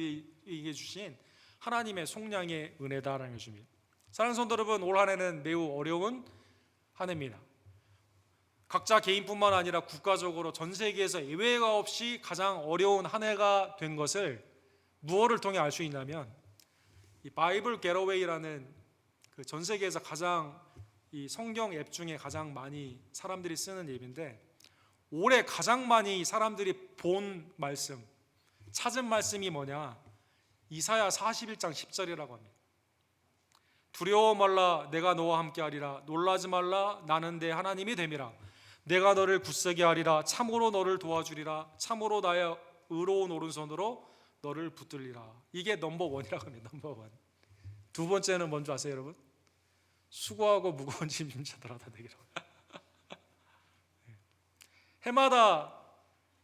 Speaker 1: 위해 주신 하나님의 속량의 은혜다라는 것입니다. 사랑하는 성도 여러분, 올 한 해는 매우 어려운 한 해입니다. 각자 개인뿐만 아니라 국가적으로 전 세계에서 예외가 없이 가장 어려운 한 해가 된 것을 무엇을 통해 알 수 있냐면 이 바이블 겟어웨이라는 그 전 세계에서 가장 이 성경 앱 중에 가장 많이 사람들이 쓰는 앱인데 올해 가장 많이 사람들이 본 말씀, 찾은 말씀이 뭐냐? 이사야 41장 10절이라고 합니다. 두려워 말라, 내가 너와 함께하리라. 놀라지 말라, 나는 내 하나님이 됨이라. 내가 너를 굳세게 하리라. 참으로 너를 도와주리라. 참으로 나의 의로운 오른손으로 너를 붙들리라. 이게 넘버원이라고 합니다. 넘버원. 2번째는 뭔지 아세요, 여러분? 수고하고 무거운 짐진 자들아 다 되기로. 해마다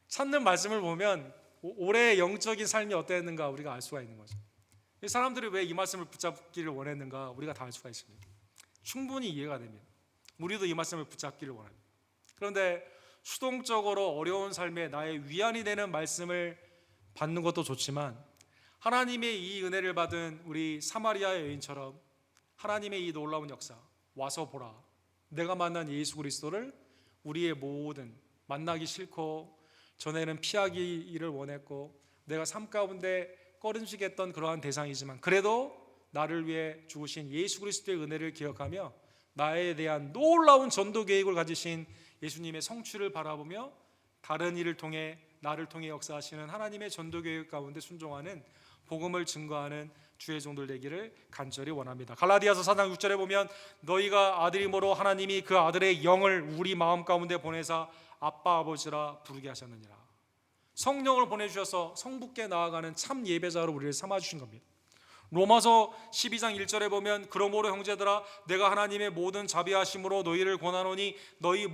Speaker 1: 찾는 말씀을 보면 올해의 영적인 삶이 어땠는가 우리가 알 수가 있는 거죠. 이 사람들이 왜 이 말씀을 붙잡기를 원했는가 우리가 다 알 수가 있습니다. 충분히 이해가 됩니다. 우리도 이 말씀을 붙잡기를 원합니다. 그런데 수동적으로 어려운 삶에 나의 위안이 되는 말씀을 받는 것도 좋지만 하나님의 이 은혜를 받은 우리 사마리아 여인처럼 하나님의 이 놀라운 역사, 와서 보라. 내가 만난 예수 그리스도를 우리의 모든 만나기 싫고 전에는 피하기를 원했고 내가 삶 가운데 꺼림직했던 그러한 대상이지만 그래도 나를 위해 죽으신 예수 그리스도의 은혜를 기억하며 나에 대한 놀라운 전도 계획을 가지신 예수님의 성취를 바라보며 다른 일을 통해 나를 통해 역사하시는 하나님의 전도 계획 가운데 순종하는 복음을 증거하는 주의 종들 되기를 간절히 원합니다. 갈라디아서 4장 6절에 보면 너희가 아들이므로 하나님이 그 아들의 영을 우리 마음 가운데 보내사 아빠 아버지라 부르게 하셨느니라. 성령을 보내주셔서 성부께 나아가는 참 예배자로 우리를 삼아주신 겁니다. 로마서 12장 1절에 보면 그러므로 형제들아 내가 하나님의 모든 자비하심으로 너희를 권하노니 너희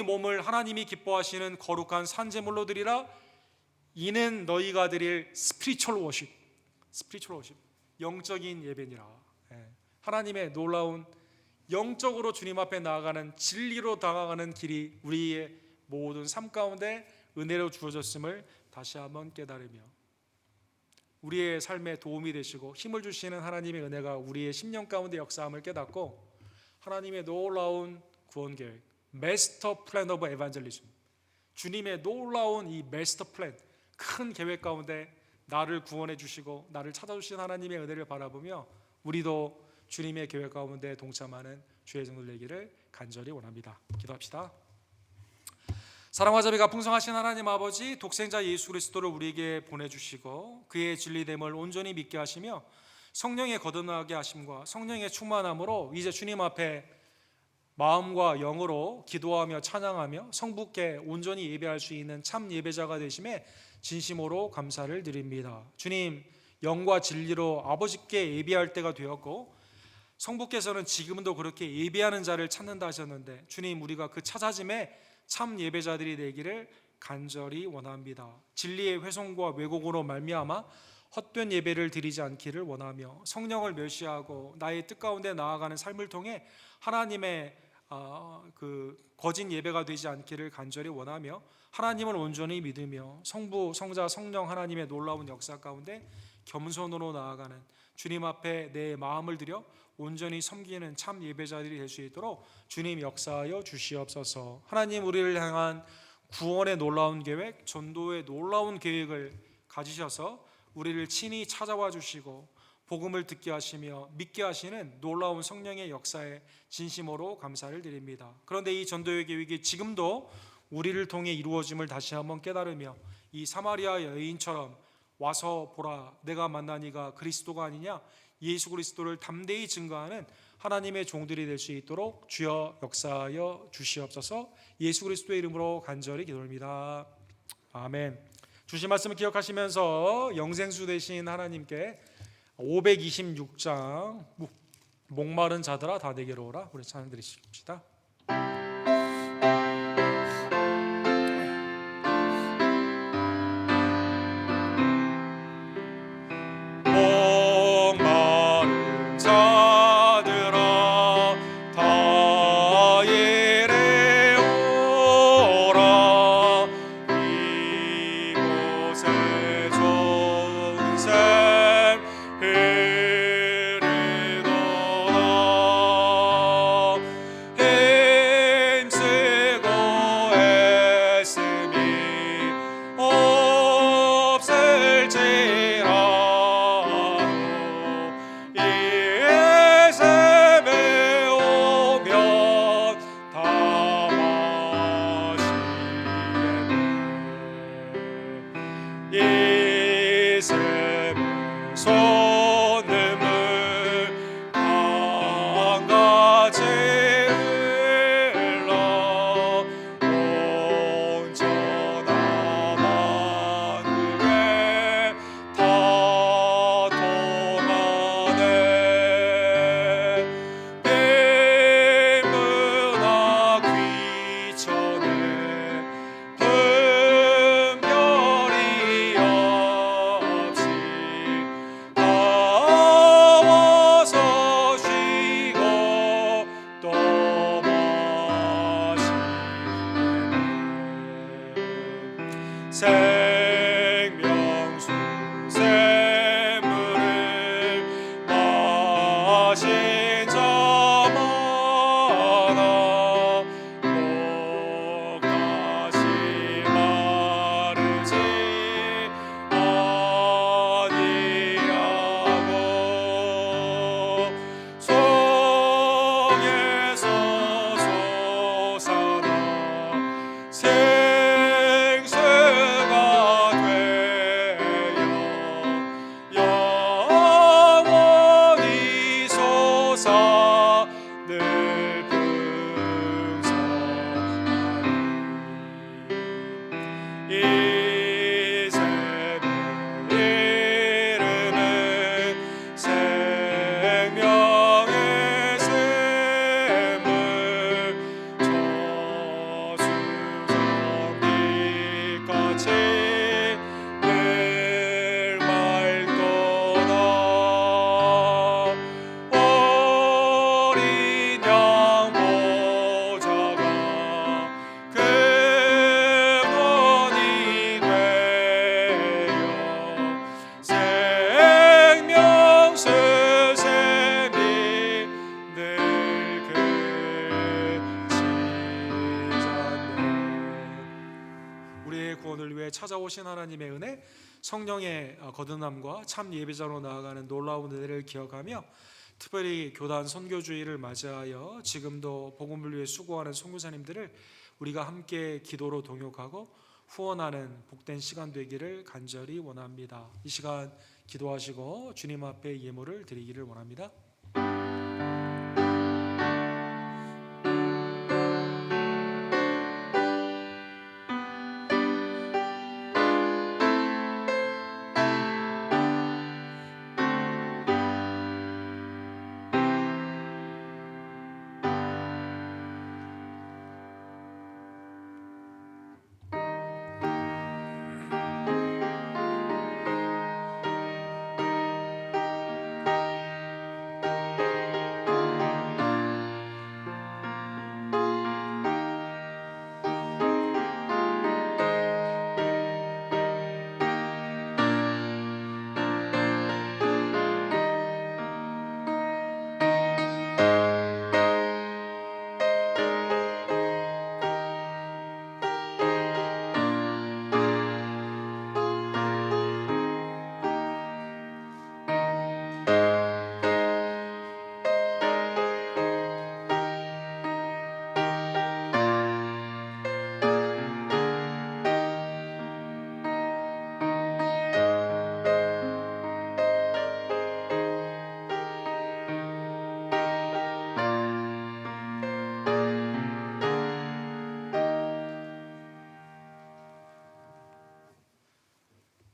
Speaker 1: 몸을 하나님이 기뻐하시는 거룩한 산제물로 드리라. 이는 너희가 드릴 스피리추얼 워십, 영적인 예배니라. 하나님의 놀라운 영적으로 주님 앞에 나아가는 진리로 다가가는 길이 우리의 모든 삶 가운데 은혜로 주어졌음을 다시 한번 깨달으며 우리의 삶에 도움이 되시고 힘을 주시는 하나님의 은혜가 우리의 심령 가운데 역사함을 깨닫고 하나님의 놀라운 구원 계획, 마스터 플랜 오브 에반젤리즘, 주님의 놀라운 이 마스터 플랜, 큰 계획 가운데 나를 구원해 주시고 나를 찾아주신 하나님의 은혜를 바라보며 우리도 주님의 계획 가운데 동참하는 주의 종들 되기를 간절히 원합니다. 기도합시다. 사랑과 자비가 풍성하신 하나님 아버지, 독생자 예수 그리스도를 우리에게 보내주시고 그의 진리됨을 온전히 믿게 하시며 성령의 거듭나게 하심과 성령의 충만함으로 이제 주님 앞에 마음과 영으로 기도하며 찬양하며 성부께 온전히 예배할 수 있는 참 예배자가 되심에 진심으로 감사를 드립니다. 주님, 영과 진리로 아버지께 예배할 때가 되었고 성부께서는 지금도 그렇게 예배하는 자를 찾는다 하셨는데 주님, 우리가 그 찾아짐에 참 예배자들이 되기를 간절히 원합니다. 진리의 훼손과 왜곡으로 말미암아 헛된 예배를 드리지 않기를 원하며 성령을 멸시하고 나의 뜻 가운데 나아가는 삶을 통해 하나님의 그 거짓 예배가 되지 않기를 간절히 원하며 하나님을 온전히 믿으며 성부, 성자, 성령 하나님의 놀라운 역사 가운데 겸손으로 나아가는 주님 앞에 내 마음을 들여 온전히 섬기는 참 예배자들이 될 수 있도록 주님 역사하여 주시옵소서. 하나님, 우리를 향한 구원의 놀라운 계획, 전도의 놀라운 계획을 가지셔서 우리를 친히 찾아와 주시고 복음을 듣게 하시며 믿게 하시는 놀라운 성령의 역사에 진심으로 감사를 드립니다. 그런데 이 전도의 계획이 지금도 우리를 통해 이루어짐을 다시 한번 깨달으며 이 사마리아 여인처럼 와서 보라, 내가 만난 이가 그리스도가 아니냐, 예수 그리스도를 담대히 증거하는 하나님의 종들이 될 수 있도록 주여 역사하여 주시옵소서. 예수 그리스도의 이름으로 간절히 기도합니다. 아멘. 주신 말씀을 기억하시면서 영생수 되신 하나님께 526장 목마른 자들아 다 내게로 오라, 우리 찬양 드리십시다. 목마른 자들아 다 이리 오라, 이곳에 좋은 샘 흐르도다. 힘쓰고 애쓰미 없을지라도 이 샘에 오면 다 마시겠네. 이 샘에 솟는 물 강같이 흘러 온전한 하늘에 다 통하네. 빗물나 귀천에 분별이 없이 다 와서 쉬고 또 마시네. 생명수 샘물을 마신 자마다 목 다시 마르지 아니하고 속에서 솟아나 생수가 되어 영원히 솟아 늘 풍성하리. 이 샘의 이름은 생명의 샘물, 저수정빛같이 늘 맑도다. 어린 양 보좌가 근원이 되어 생명수 샘이 늘 그치잖네. 우리의 구원을 위해 찾아오신 하나님의 은혜, 성령의 거듭남과 참 예배자로 나아가는 놀라운 은혜를 기억하며 특별히 교단 선교주의를 맞이하여 지금도 복음을 위해 수고하는 선교사님들을 우리가 함께 기도로 동역하고 후원하는 복된 시간 되기를 간절히 원합니다. 이 시간 기도하시고 주님 앞에 예물을 드리기를 원합니다.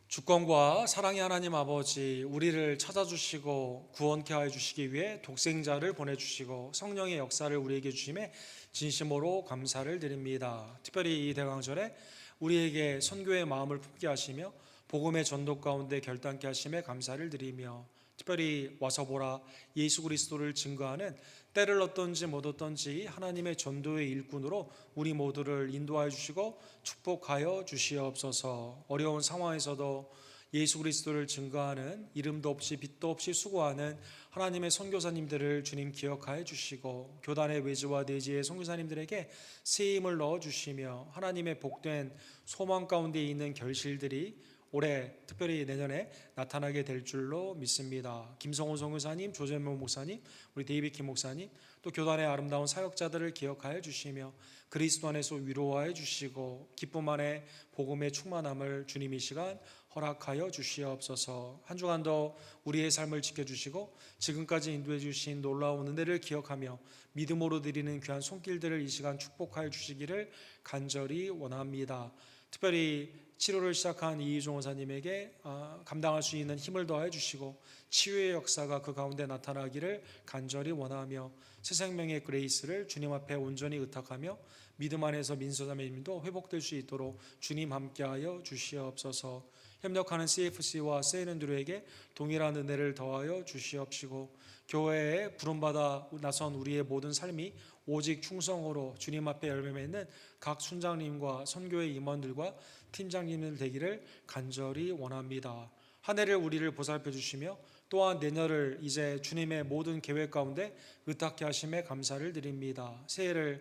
Speaker 1: 주권과 사랑의 하나님 아버지, 우리를 찾아주시고 구원케 하여 주시기 위해 독생자를 보내주시고 성령의 역사를 우리에게 주심에 진심으로 감사를 드립니다. 특별히 이 대강절에 우리에게 선교의 마음을 품게 하시며 복음의 전도 가운데 결단케 하심에 감사를 드리며 특별히 와서 보라 예수 그리스도를 증거하는 때를 얻든지 못 얻든지 하나님의 전도의 일꾼으로 우리 모두를 인도하여 주시고 축복하여 주시옵소서. 어려운 상황에서도 예수 그리스도를 증거하는 이름도 없이 빛도 없이 수고하는 하나님의 선교사님들을 주님 기억하여 주시고 교단의 외지와 내지의 선교사님들에게 새 힘을 넣어 주시며 하나님의 복된 소망 가운데 있는 결실들이 올해 특별히 내년에 나타나게 될 줄로 믿습니다. 김성호 선교사님, 조재모 목사님, 우리 데이비킴 목사님, 또 교단의 아름다운 사역자들을 기억하여 주시며 그리스도 안에서 위로하여 주시고 기쁨 안에 복음의 충만함을 주님 이 시간 허락하여 주시옵소서. 한 주간도 우리의 삶을 지켜주시고 지금까지 인도해 주신 놀라운 은혜를 기억하며 믿음으로 드리는 귀한 손길들을 이 시간 축복하여 주시기를 간절히 원합니다. 특별히 치료를 시작한 이희종 원사님에게 감당할 수 있는 힘을 더해 주시고 치유의 역사가 그 가운데 나타나기를 간절히 원하며 새 생명의 그레이스를 주님 앞에 온전히 의탁하며 믿음 안에서 민서자매님도 회복될 수 있도록 주님 함께하여 주시옵소서. 협력하는 CFC와 세인들에게 동일한 은혜를 더하여 주시옵시고 교회에 부름받아 나선 우리의 모든 삶이 오직 충성으로 주님 앞에 열매 맺는 각 순장님과 선교의 임원들과 팀장님들 되기를 간절히 원합니다. 한 해를 우리를 보살펴 주시며 또한 내년을 이제 주님의 모든 계획 가운데 의탁케 하심에 감사를 드립니다. 새해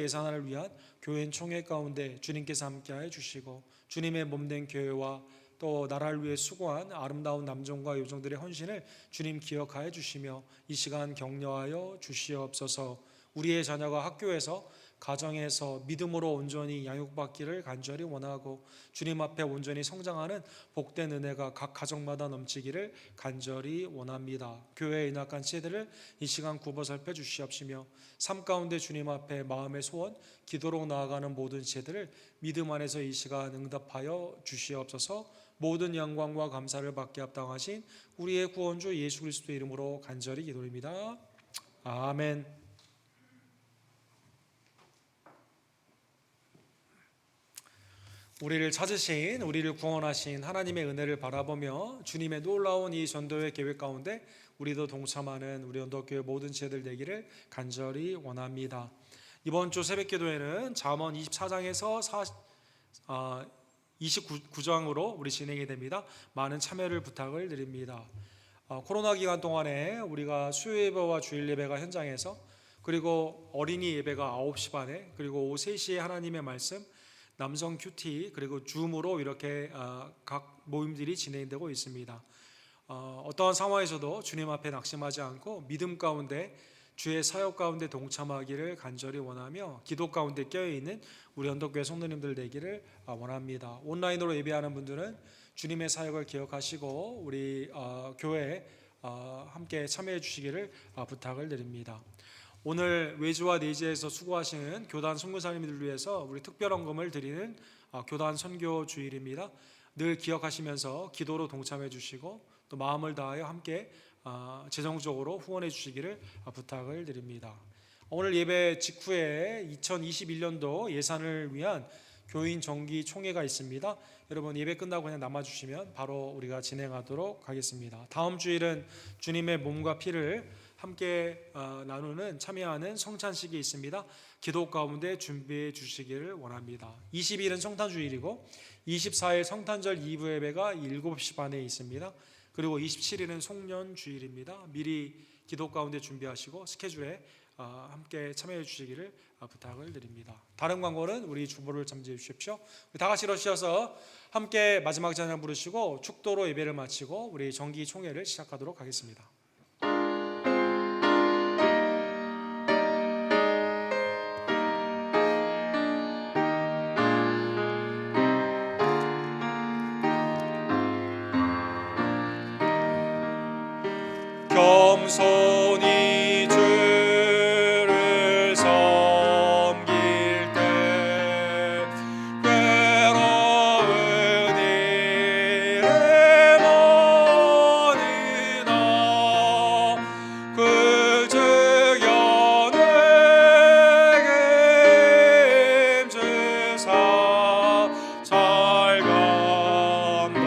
Speaker 1: 예산을 위한 교인 총회 가운데 주님께서 함께하여 주시고 주님의 몸된 교회와 또 나라를 위해 수고한 아름다운 남종과 여종들의 헌신을 주님 기억하여 주시며 이 시간 격려하여 주시옵소서. 우리의 자녀가 학교에서 가정에서 믿음으로 온전히 양육받기를 간절히 원하고 주님 앞에 온전히 성장하는 복된 은혜가 각 가정마다 넘치기를 간절히 원합니다. 교회의 인악한 세대를 이 시간 굽어살펴 주시옵시며 삶 가운데 주님 앞에 마음의 소원, 기도로 나아가는 모든 세대를 믿음 안에서 이 시간 응답하여 주시옵소서. 모든 영광과 감사를 받게 합당하신 우리의 구원주 예수 그리스도의 이름으로 간절히 기도드립니다. 아멘. 우리를 찾으신, 우리를 구원하신 하나님의 은혜를 바라보며 주님의 놀라운 이 전도의 계획 가운데 우리도 동참하는 우리 언덕교회 모든 지체들 되기를 간절히 원합니다. 이번 주 새벽기도회는 잠언 24장에서 29장으로 우리 진행이 됩니다. 많은 참여를 부탁을 드립니다. 코로나 기간 동안에 우리가 수요 예배와 주일 예배가 현장에서 그리고 어린이 예배가 9시 반에 그리고 오후 3시에 하나님의 말씀 남성 큐티 그리고 줌으로 이렇게 각 모임들이 진행되고 있습니다. 어떠한 상황에서도 주님 앞에 낙심하지 않고 믿음 가운데 주의 사역 가운데 동참하기를 간절히 원하며 기도 가운데 깨어있는 우리 언덕교회 성도님들 되기를 원합니다. 온라인으로 예배하는 분들은 주님의 사역을 기억하시고 우리 교회에 함께 참여해 주시기를 부탁을 드립니다. 오늘 외주와 내지에서 수고하시는 교단 선교사님들을 위해서 우리 특별 헌금을 드리는 교단 선교 주일입니다. 늘 기억하시면서 기도로 동참해 주시고 또 마음을 다하여 함께 재정적으로 후원해 주시기를 부탁을 드립니다. 오늘 예배 직후에 2021년도 예산을 위한 교인 정기 총회가 있습니다. 여러분 예배 끝나고 그냥 남아주시면 바로 우리가 진행하도록 하겠습니다. 다음 주일은 주님의 몸과 피를 함께 나누는 참여하는 성찬식이 있습니다. 기도 가운데 준비해 주시기를 원합니다. 20일은 성탄주일이고 24일 성탄절 2부 예배가 7시 반에 있습니다. 그리고 27일은 송년주일입니다. 미리 기도 가운데 준비하시고 스케줄에 함께 참여해 주시기를 부탁을 드립니다. 다른 광고는 우리 주보를 참조해 주십시오. 다 같이 일어서셔서 함께 마지막 찬양 부르시고 축도로 예배를 마치고 우리 정기 총회를 시작하도록 하겠습니다. 겸손히 주를 섬길 때 괴로운 일에 머니나 그 주 연예계 힘주사 잘 감당하게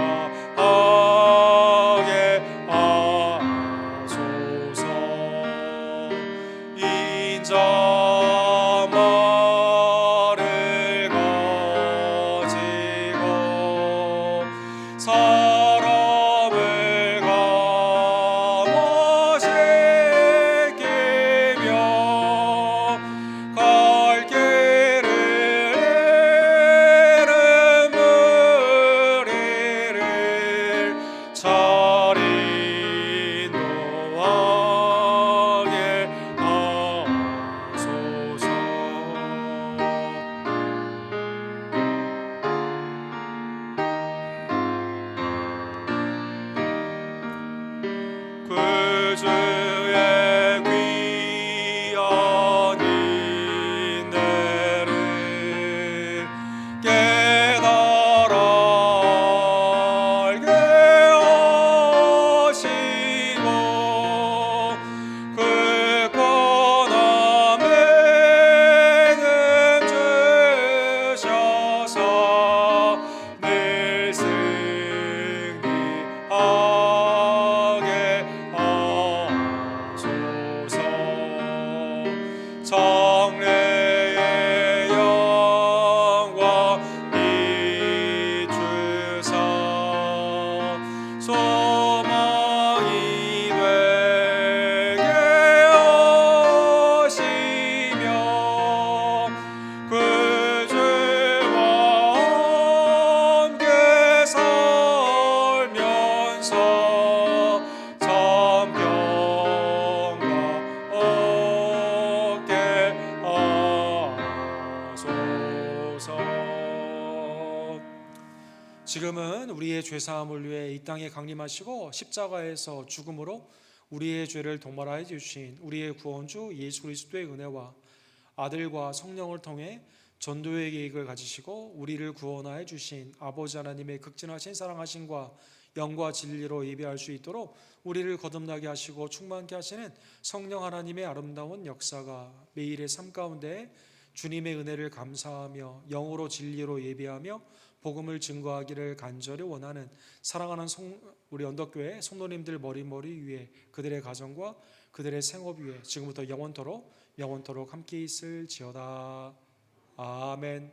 Speaker 1: 인자말을 가지고 사람을 감화시키며 갈 길을 잃은 무리를 잘 인도하게 하소서. 그 주의 귀한 인내를 깨달아 알게 하시고 그 권함에 힘주셔서 늘 승리하게 하소서. 장래의 영광 비추사 소망이 되게 하시며 그 주와 함께 살면서 참 평강 얻게 하소서. 지금은 우리의 죄사함을 위해 이 땅에 강림하시고 십자가에서 죽음으로 우리의 죄를 동말하여 주신 우리의 구원주 예수 그리스도의 은혜와 아들과 성령을 통해 전도의 계획을 가지시고 우리를 구원하여 주신 아버지 하나님의 극진하신 사랑하심과 영과 진리로 예배할 수 있도록 우리를 거듭나게 하시고 충만케 하시는 성령 하나님의 아름다운 역사가 매일의 삶 가운데 주님의 은혜를 감사하며 영으로 진리로 예배하며 복음을 증거하기를 간절히 원하는 사랑하는 우리 언덕교회 성도님들 머리머리 위에 그들의 가정과 그들의 생업 위에 지금부터 영원토록 함께 있을지어다. 아멘.